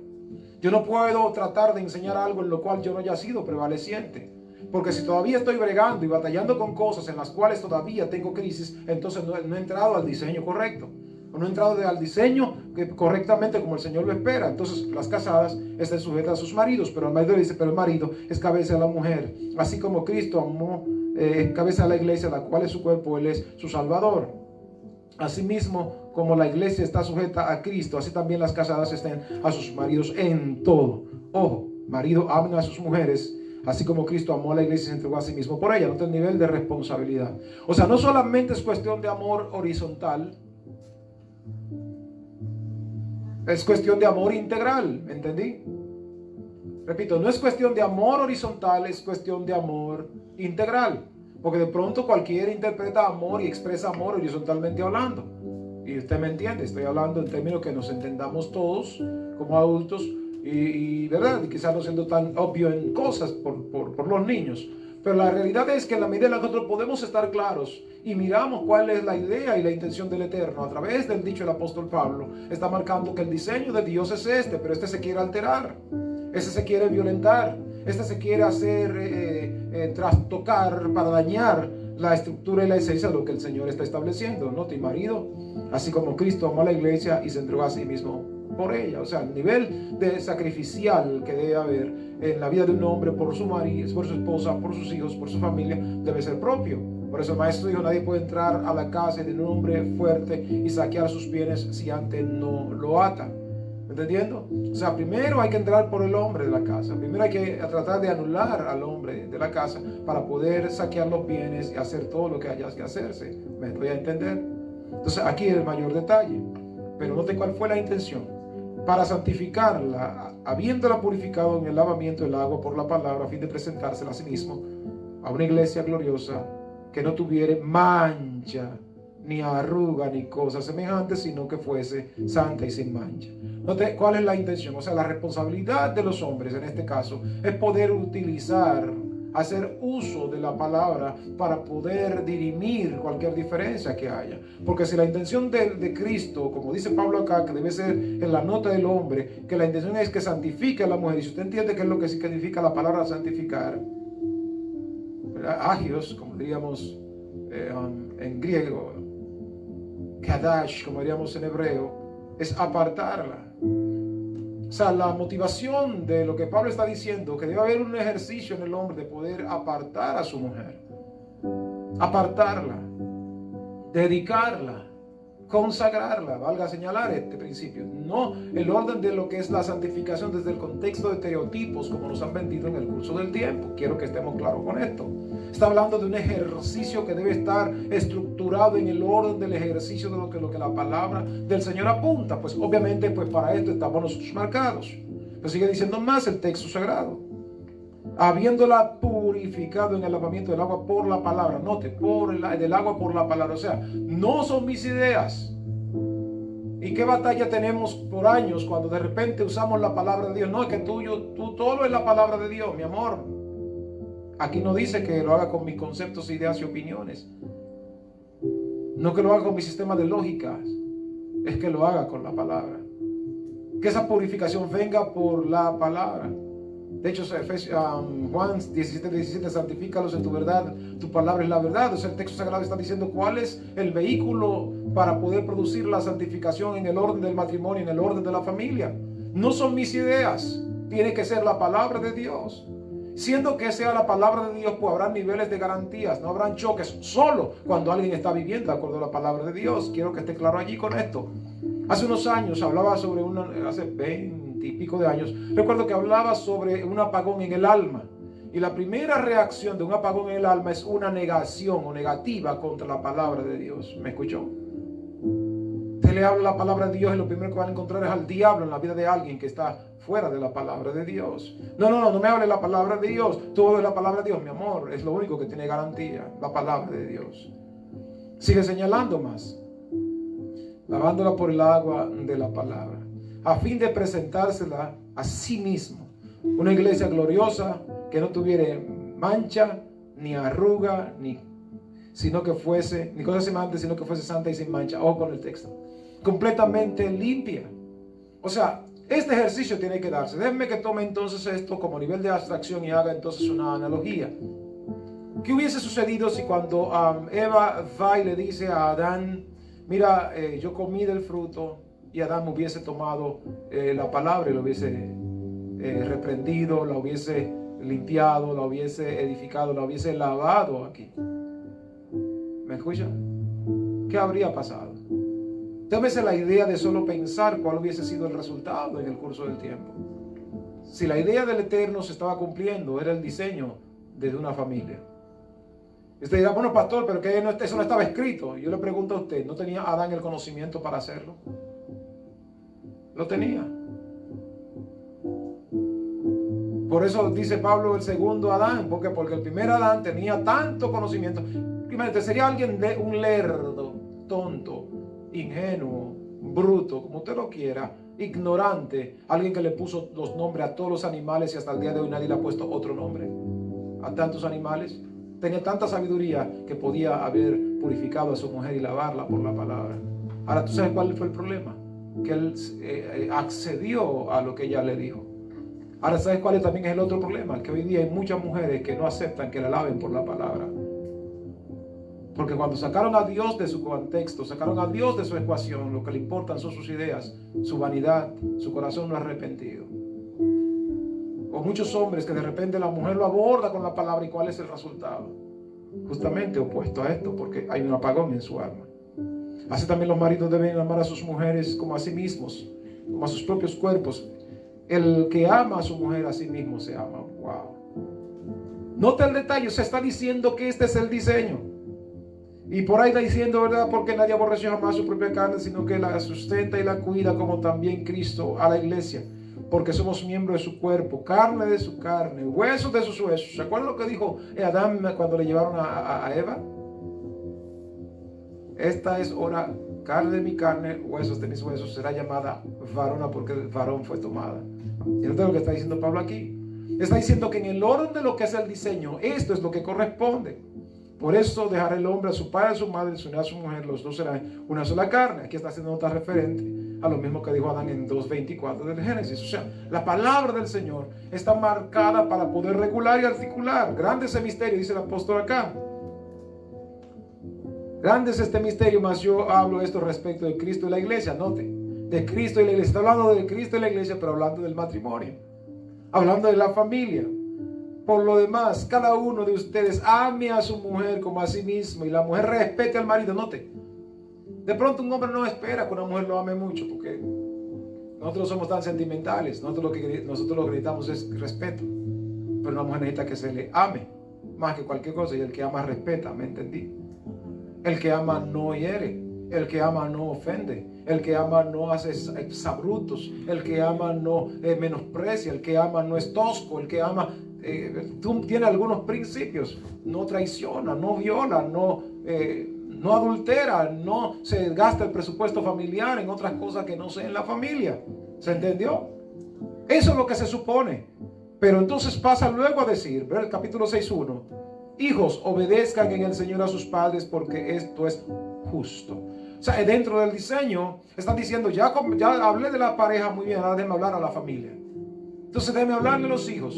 Yo no puedo tratar de enseñar algo en lo cual yo no haya sido prevaleciente. Porque si todavía estoy bregando y batallando con cosas en las cuales todavía tengo crisis, entonces no he entrado al diseño correcto. O no he entrado al diseño correctamente como el Señor lo espera. Entonces las casadas están sujetas a sus maridos. Pero el marido dice, pero el marido es cabeza de la mujer. Así como Cristo amó cabeza de la iglesia, la cual es su cuerpo, Él es su Salvador. Asimismo, como la iglesia está sujeta a Cristo, así también las casadas estén a sus maridos en todo. Ojo, marido, amen a sus mujeres, así como Cristo amó a la iglesia y se entregó a sí mismo por ella. Nota el nivel de responsabilidad. O sea, no solamente es cuestión de amor horizontal, es cuestión de amor integral, ¿entendí? Repito, no es cuestión de amor horizontal, es cuestión de amor integral. Porque de pronto cualquiera interpreta amor y expresa amor horizontalmente hablando. Y usted me entiende, estoy hablando en términos que nos entendamos todos como adultos ¿verdad? Y quizás no siendo tan obvio en cosas por los niños. Pero la realidad es que en la medida en la que nosotros podemos estar claros y miramos cuál es la idea y la intención del Eterno a través del dicho del apóstol Pablo, está marcando que el diseño de Dios es este, pero este se quiere alterar, este se quiere violentar, este se quiere hacer trastocar para dañar la estructura y la esencia de lo que el Señor está estableciendo. Nota, y marido, así como Cristo amó a la iglesia y se entregó a sí mismo por ella. O sea, el nivel de sacrificial que debe haber en la vida de un hombre por su marido, por su esposa, por sus hijos, por su familia, debe ser propio. Por eso el maestro dijo, nadie puede entrar a la casa de un hombre fuerte y saquear sus bienes si antes no lo ata. ¿Entendiendo? O sea, primero hay que entrar por el hombre de la casa. Primero hay que tratar de anular al hombre de la casa para poder saquear los bienes y hacer todo lo que haya que hacerse. ¿Me doy a entender? Entonces aquí es el mayor detalle. Pero note cuál fue la intención. Para santificarla, habiéndola purificado en el lavamiento del agua por la palabra, a fin de presentársela a sí mismo a una iglesia gloriosa que no tuviera mancha, ni arruga, ni cosas semejantes, sino que fuese santa y sin mancha. Note cuál es la intención. O sea, la responsabilidad de los hombres en este caso es poder utilizar, hacer uso de la palabra para poder dirimir cualquier diferencia que haya. Porque si la intención de Cristo, como dice Pablo acá, que debe ser en la nota del hombre, que la intención es que santifique a la mujer, y si usted entiende qué es lo que significa la palabra santificar, agios, como diríamos en griego, kadash, como diríamos en hebreo, es apartarla. O sea, la motivación de lo que Pablo está diciendo, que debe haber un ejercicio en el hombre de poder apartar a su mujer, apartarla, dedicarla, consagrarla, valga señalar este principio. No el orden de lo que es la santificación desde el contexto de estereotipos como nos han vendido en el curso del tiempo. Quiero que estemos claros con esto. Está hablando de un ejercicio que debe estar estructurado en el orden del ejercicio de lo que la palabra del Señor apunta. Pues obviamente pues para esto estamos nosotros marcados. Pero sigue diciendo más el texto sagrado. Habiéndola purificado en el lavamiento del agua por la palabra. Note, del agua por la palabra. O sea, no son mis ideas. ¿Y qué batalla tenemos por años cuando de repente usamos la palabra de Dios? No, es que tú todo es la palabra de Dios, mi amor. Aquí no dice que lo haga con mis conceptos, ideas y opiniones. No que lo haga con mi sistema de lógicas. Es que lo haga con la palabra. Que esa purificación venga por la palabra. De hecho, Juan 17:17, santifícalos en tu verdad, tu palabra es la verdad. O sea, el texto sagrado está diciendo cuál es el vehículo para poder producir la santificación en el orden del matrimonio, en el orden de la familia. No son mis ideas, tiene que ser la palabra de Dios. Siendo que sea la palabra de Dios, pues habrá niveles de garantías, no habrán choques, solo cuando alguien está viviendo de acuerdo a la palabra de Dios. Quiero que esté claro allí con esto. Hace unos años hablaba sobre hace 20 y pico de años, recuerdo que hablaba sobre un apagón en el alma. Y la primera reacción de un apagón en el alma es una negación o negativa contra la palabra de Dios. ¿Me escuchó? Usted le habla la palabra de Dios y lo primero que van a encontrar es al diablo en la vida de alguien que está fuera de la palabra de Dios. No me hable la palabra de Dios. Todo es la palabra de Dios, mi amor. Es lo único que tiene garantía, la palabra de Dios. Sigue señalando más. Lavándola por el agua de la palabra. a fin de presentársela a sí mismo. Una iglesia gloriosa que no tuviera mancha, ni arruga, sino que fuese, ni cosa semejante, sino que fuese santa y sin mancha. O con el texto. Completamente limpia. O sea, este ejercicio tiene que darse. Déjenme que tome entonces esto como nivel de abstracción y haga entonces una analogía. ¿Qué hubiese sucedido si cuando Eva va y le dice a Adán, mira, yo comí del fruto, y Adán hubiese tomado la palabra y lo hubiese reprendido, la hubiese limpiado, la hubiese edificado, la hubiese lavado aquí? ¿Me escuchan? ¿Qué habría pasado? Tómese la idea de solo pensar cuál hubiese sido el resultado en el curso del tiempo. Si la idea del Eterno se estaba cumpliendo, era el diseño de una familia. Usted dirá, bueno, pastor, pero que eso no estaba escrito. Yo le pregunto a usted, ¿no tenía Adán el conocimiento para hacerlo? Lo tenía. Por eso dice Pablo el segundo Adán, porque el primer Adán tenía tanto conocimiento. Imagínate, sería alguien de un lerdo, tonto, ingenuo, bruto, como usted lo quiera, ignorante, alguien que le puso los nombres a todos los animales y hasta el día de hoy nadie le ha puesto otro nombre a tantos animales. Tenía tanta sabiduría que podía haber purificado a su mujer y lavarla por la palabra. Ahora, ¿tú sabes cuál fue el problema? Que él accedió a lo que ella le dijo. Ahora, ¿sabes cuál también es el otro problema? Que hoy día hay muchas mujeres que no aceptan que la laven por la palabra. Porque cuando sacaron a Dios de su contexto, sacaron a Dios de su ecuación, lo que le importan son sus ideas, su vanidad, su corazón no arrepentido. O muchos hombres que de repente la mujer lo aborda con la palabra, ¿y cuál es el resultado? Justamente opuesto a esto, porque hay un apagón en su alma. Así también los maridos deben amar a sus mujeres como a sí mismos, como a sus propios cuerpos. El que ama a su mujer a sí mismo se ama. Wow. Nota el detalle, se está diciendo que este es el diseño. Y por ahí está diciendo, ¿verdad? Porque nadie aborreció jamás su propia carne, sino que la sustenta y la cuida, como también Cristo a la iglesia. Porque somos miembros de su cuerpo, carne de su carne, huesos de sus huesos. ¿Se acuerdan lo que dijo Adán cuando le llevaron a Eva? Esta es ahora carne de mi carne, huesos de mis huesos. Será llamada varona porque el varón fue tomada. Y esto es lo que está diciendo Pablo aquí. Está diciendo que en el orden de lo que es el diseño, esto es lo que corresponde. Por eso dejará el hombre a su padre y a su madre, se unirá a su mujer, los dos serán una sola carne. Aquí está haciendo nota referente a lo mismo que dijo Adán en 2:24 del Génesis. O sea, la palabra del Señor está marcada para poder regular y articular. Grande ese misterio, dice el apóstol acá. Grande es este misterio, mas yo hablo esto respecto de Cristo y la iglesia. Note, de Cristo y la iglesia. Está hablando de Cristo y la iglesia, pero hablando del matrimonio. Hablando de la familia. Por lo demás, cada uno de ustedes ame a su mujer como a sí mismo y la mujer respete al marido. Note, de pronto un hombre no espera que una mujer lo ame mucho porque nosotros somos tan sentimentales. Nosotros lo que necesitamos es respeto. Pero una mujer necesita que se le ame más que cualquier cosa, y el que ama respeta, ¿me entendí? El que ama no hiere, el que ama no ofende, el que ama no hace exabrutos, el que ama no menosprecia, el que ama no es tosco, el que ama tiene algunos principios, no traiciona, no viola, no adultera, no se gasta el presupuesto familiar en otras cosas que no sean la familia. ¿Se entendió? Eso es lo que se supone. Pero entonces pasa luego a decir, ver el capítulo 6:1, hijos, obedezcan en el Señor a sus padres porque esto es justo. O sea, dentro del diseño están diciendo, ya hablé de la pareja muy bien, ahora déjame hablar a la familia. Entonces déjame hablar de los hijos.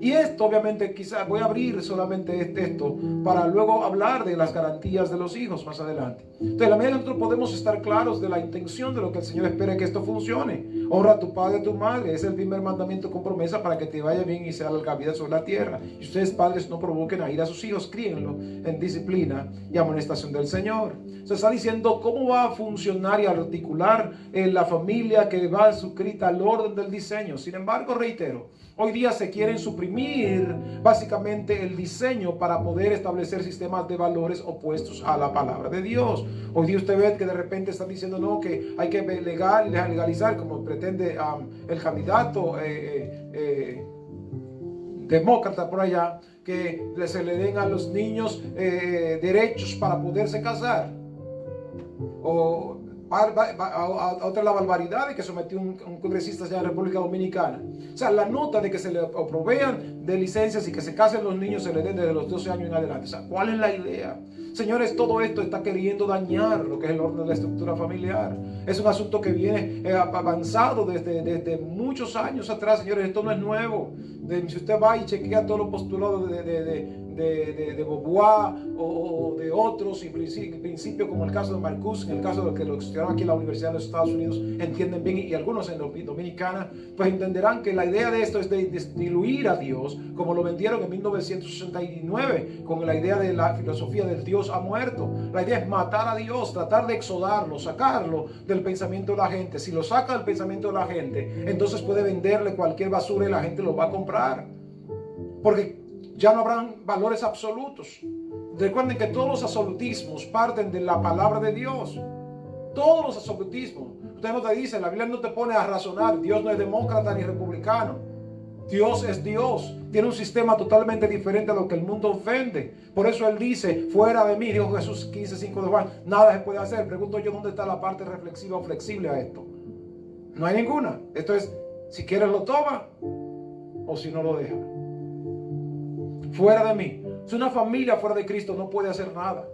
Y esto obviamente quizás voy a abrir solamente esto para luego hablar de las garantías de los hijos más adelante. Entonces, la medida que nosotros podemos estar claros de la intención de lo que el Señor espera que esto funcione. Honra a tu padre y a tu madre. Es el primer mandamiento con promesa para que te vaya bien y sea larga vida sobre la tierra. Y ustedes, padres, no provoquen a ir a sus hijos, críenlo en disciplina y amonestación del Señor. Se está diciendo cómo va a funcionar y articular la familia que va suscrita al orden del diseño. Sin embargo, reitero, hoy día se quieren suprimir básicamente el diseño para poder establecer sistemas de valores opuestos a la palabra de Dios. Hoy día usted ve que de repente están diciendo no, que hay que legalizar como pretende el candidato demócrata por allá, que se le den a los niños derechos para poderse casar. O otra la barbaridad de que sometió un congresista allá en República Dominicana. O sea, la nota de que se le provean de licencias y que se casen los niños se le den desde los 12 años en adelante. O sea, ¿cuál es la idea? Señores, todo esto está queriendo dañar lo que es el orden de la estructura familiar. Es un asunto que viene avanzado desde muchos años atrás, señores. Esto no es nuevo. Si usted va y chequea todos los postulados de Beauvoir o de otros, y principios como el caso de Marcuse, en el caso de que lo estudiaron aquí en la Universidad de los Estados Unidos, entienden bien, y algunos en Dominicana, pues entenderán que la idea de esto es de diluir a Dios, como lo vendieron en 1969, con la idea de la filosofía del Dios ha muerto. La idea es matar a Dios, tratar de exodarlo, sacarlo del pensamiento de la gente. Si lo saca del pensamiento de la gente, entonces puede venderle cualquier basura y la gente lo va a comprar, porque ya no habrán valores absolutos. Recuerden que todos los absolutismos parten de la palabra de Dios. Todos los absolutismos. Usted no te dice, la Biblia no te pone a razonar. Dios no es demócrata ni republicano. Dios es Dios. Tiene un sistema totalmente diferente a lo que el mundo vende. Por eso Él dice, fuera de mí, dijo Jesús 15:5 de Juan, nada se puede hacer. Pregunto yo, ¿dónde está la parte reflexiva o flexible a esto? No hay ninguna. Esto es, si quieres lo toma o si no lo deja. Fuera de mí. Si una familia fuera de Cristo no puede hacer nada.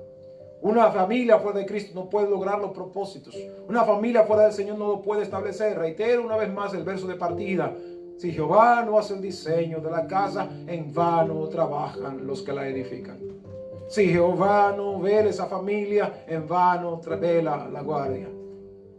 Una familia fuera de Cristo no puede lograr los propósitos. Una familia fuera del Señor no lo puede establecer. Reitero una vez más el verso de partida. Si Jehová no hace el diseño de la casa, en vano trabajan los que la edifican. Si Jehová no vela esa familia, en vano vela la guardia.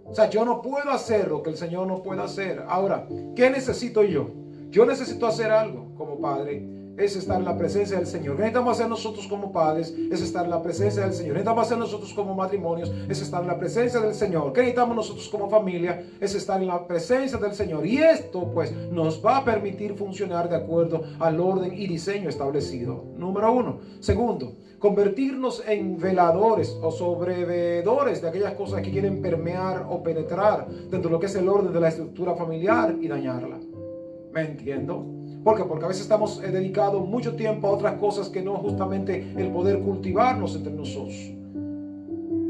O sea, yo no puedo hacer lo que el Señor no puede hacer. Ahora, ¿qué necesito yo? Yo necesito hacer algo como padre. Es estar en la presencia del Señor. ¿Qué necesitamos hacer nosotros como padres? Es estar en la presencia del Señor. ¿Qué necesitamos hacer nosotros como matrimonios? Es estar en la presencia del Señor. ¿Qué necesitamos nosotros como familia? Es estar en la presencia del Señor. Y esto pues nos va a permitir funcionar de acuerdo al orden y diseño establecido. Número 1. Segundo, convertirnos en veladores o sobreveedores de aquellas cosas que quieren permear o penetrar dentro de lo que es el orden de la estructura familiar y dañarla. ¿Me entiendo? ¿Por qué? Porque a veces estamos dedicados mucho tiempo a otras cosas que no justamente el poder cultivarnos entre nosotros.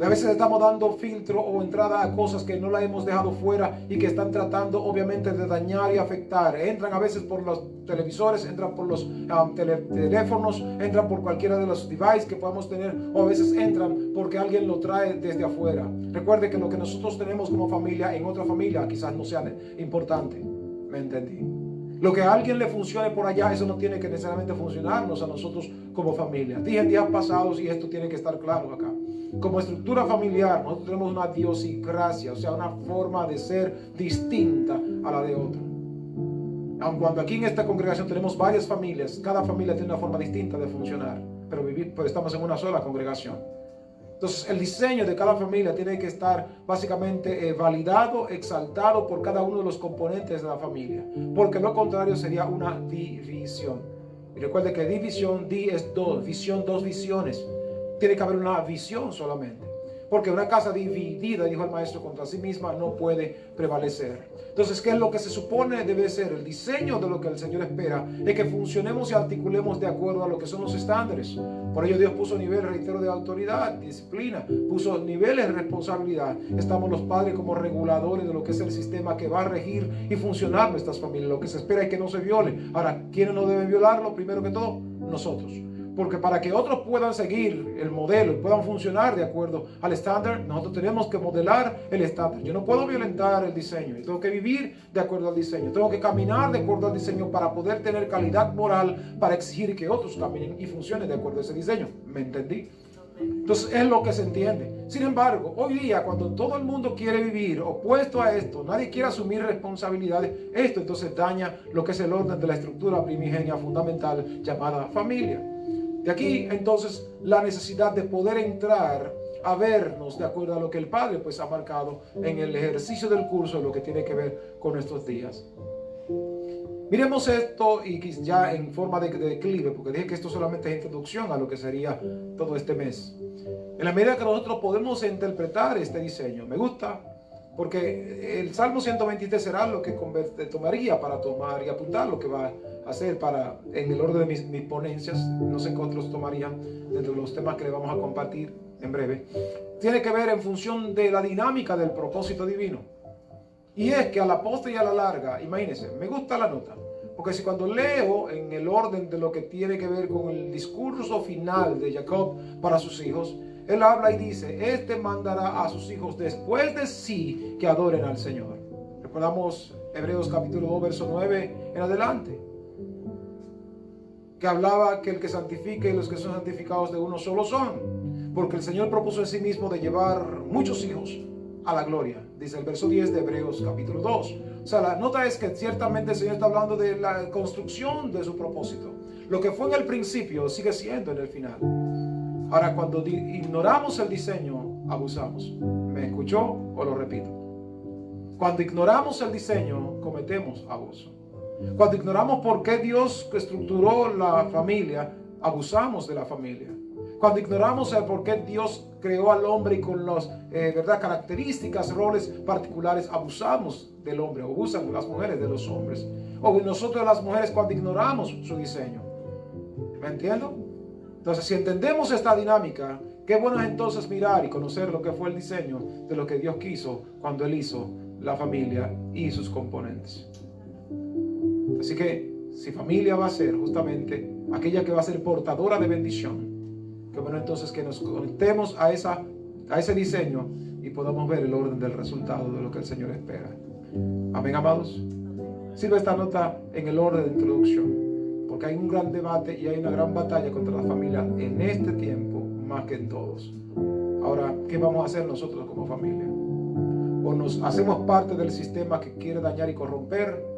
A veces estamos dando filtro o entrada a cosas que no las hemos dejado fuera y que están tratando obviamente de dañar y afectar. Entran a veces por los televisores, entran por los teléfonos, entran por cualquiera de los devices que podamos tener, o a veces entran porque alguien lo trae desde afuera. Recuerde que lo que nosotros tenemos como familia en otra familia quizás no sea importante. ¿Me entendí? Lo que a alguien le funcione por allá, eso no tiene que necesariamente funcionarnos a nosotros como familia. Dije en días pasados, y esto tiene que estar claro acá, como estructura familiar, nosotros tenemos una idiosincrasia, o sea, una forma de ser distinta a la de otra. Aun cuando aquí en esta congregación tenemos varias familias, cada familia tiene una forma distinta de funcionar, pero estamos en una sola congregación. Entonces el diseño de cada familia tiene que estar básicamente validado, exaltado por cada uno de los componentes de la familia, porque lo contrario sería una división. Y recuerde que división, es dos, visión, dos visiones. Tiene que haber una visión solamente, porque una casa dividida, dijo el maestro, contra sí misma no puede prevalecer. Entonces, ¿qué es lo que se supone debe ser? El diseño de lo que el Señor espera es que funcionemos y articulemos de acuerdo a lo que son los estándares. Por ello Dios puso nivel, reitero, de autoridad, disciplina, puso niveles de responsabilidad. Estamos los padres como reguladores de lo que es el sistema que va a regir y funcionar nuestras familias. Lo que se espera es que no se viole. Ahora, ¿quiénes no deben violarlo? Primero que todo, nosotros. Porque para que otros puedan seguir el modelo y puedan funcionar de acuerdo al estándar, nosotros tenemos que modelar el estándar. Yo no puedo violentar el diseño, yo tengo que vivir de acuerdo al diseño, tengo que caminar de acuerdo al diseño para poder tener calidad moral, para exigir que otros caminen y funcionen de acuerdo a ese diseño. ¿Me entendí? Entonces es lo que se entiende. Sin embargo, hoy día cuando todo el mundo quiere vivir opuesto a esto, nadie quiere asumir responsabilidades, esto entonces daña lo que es el orden de la estructura primigenia fundamental llamada familia. De aquí entonces la necesidad de poder entrar a vernos de acuerdo a lo que el Padre pues ha marcado en el ejercicio del curso, lo que tiene que ver con nuestros días. Miremos esto y ya en forma de declive, porque dije que esto solamente es introducción a lo que sería todo este mes. En la medida que nosotros podemos interpretar este diseño, me gusta, porque el Salmo 123 será lo que tomaría para tomar y apuntar lo que va a hacer para, en el orden de mis ponencias, no sé qué otros tomarían dentro de los temas que le vamos a compartir en breve. tiene que ver en función de la dinámica del propósito divino. Y es que a la postre y a la larga, imagínense, me gusta la nota, porque si cuando leo en el orden de lo que tiene que ver con el discurso final de Jacob para sus hijos, él habla y dice, este mandará a sus hijos después de sí que adoren al Señor. Recordamos Hebreos capítulo 2, verso 9 en adelante, que hablaba que el que santifica y los que son santificados de uno solo son, porque el Señor propuso en sí mismo de llevar muchos hijos a la gloria, dice el verso 10 de Hebreos capítulo 2. O sea, la nota es que ciertamente el Señor está hablando de la construcción de su propósito. Lo que fue en el principio sigue siendo en el final. Ahora, cuando ignoramos el diseño, abusamos. ¿Me escuchó o lo repito? Cuando ignoramos el diseño, cometemos abuso. Cuando ignoramos por qué Dios estructuró la familia, abusamos de la familia. Cuando ignoramos el por qué Dios creó al hombre y con las características, roles particulares, abusamos del hombre, o abusan las mujeres de los hombres. O nosotros las mujeres cuando ignoramos su diseño. ¿Me entiendo? Entonces, si entendemos esta dinámica, qué bueno es entonces mirar y conocer lo que fue el diseño de lo que Dios quiso cuando Él hizo la familia y sus componentes. Así que, si familia va a ser justamente aquella que va a ser portadora de bendición, qué bueno entonces que nos conectemos a ese diseño y podamos ver el orden del resultado de lo que el Señor espera. Amén, amados. Sirve esta nota en el orden de introducción, porque hay un gran debate y hay una gran batalla contra la familia en este tiempo más que en todos. Ahora, ¿qué vamos a hacer nosotros como familia? O nos hacemos parte del sistema que quiere dañar y corromper,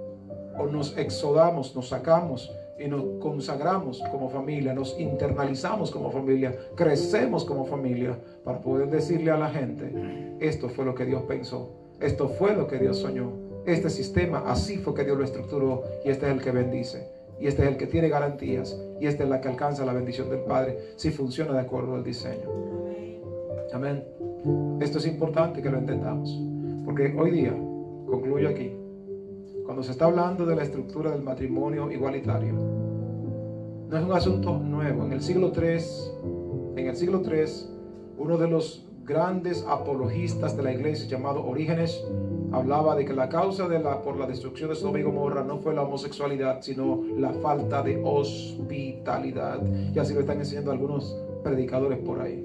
o nos exodamos, nos sacamos y nos consagramos como familia, nos internalizamos como familia, crecemos como familia para poder decirle a la gente, esto fue lo que Dios pensó, esto fue lo que Dios soñó, este sistema así fue que Dios lo estructuró y este es el que bendice, y este es el que tiene garantías, y esta es la que alcanza la bendición del Padre si funciona de acuerdo al diseño. Amén. Esto es importante que lo entendamos, porque hoy día, concluyo aquí, cuando se está hablando de la estructura del matrimonio igualitario, no es un asunto nuevo. En el siglo III, uno de los grandes apologistas de la iglesia llamado Orígenes hablaba de que la causa por la destrucción de Sodoma y Gomorra no fue la homosexualidad, sino la falta de hospitalidad. Y así lo están enseñando algunos predicadores por ahí.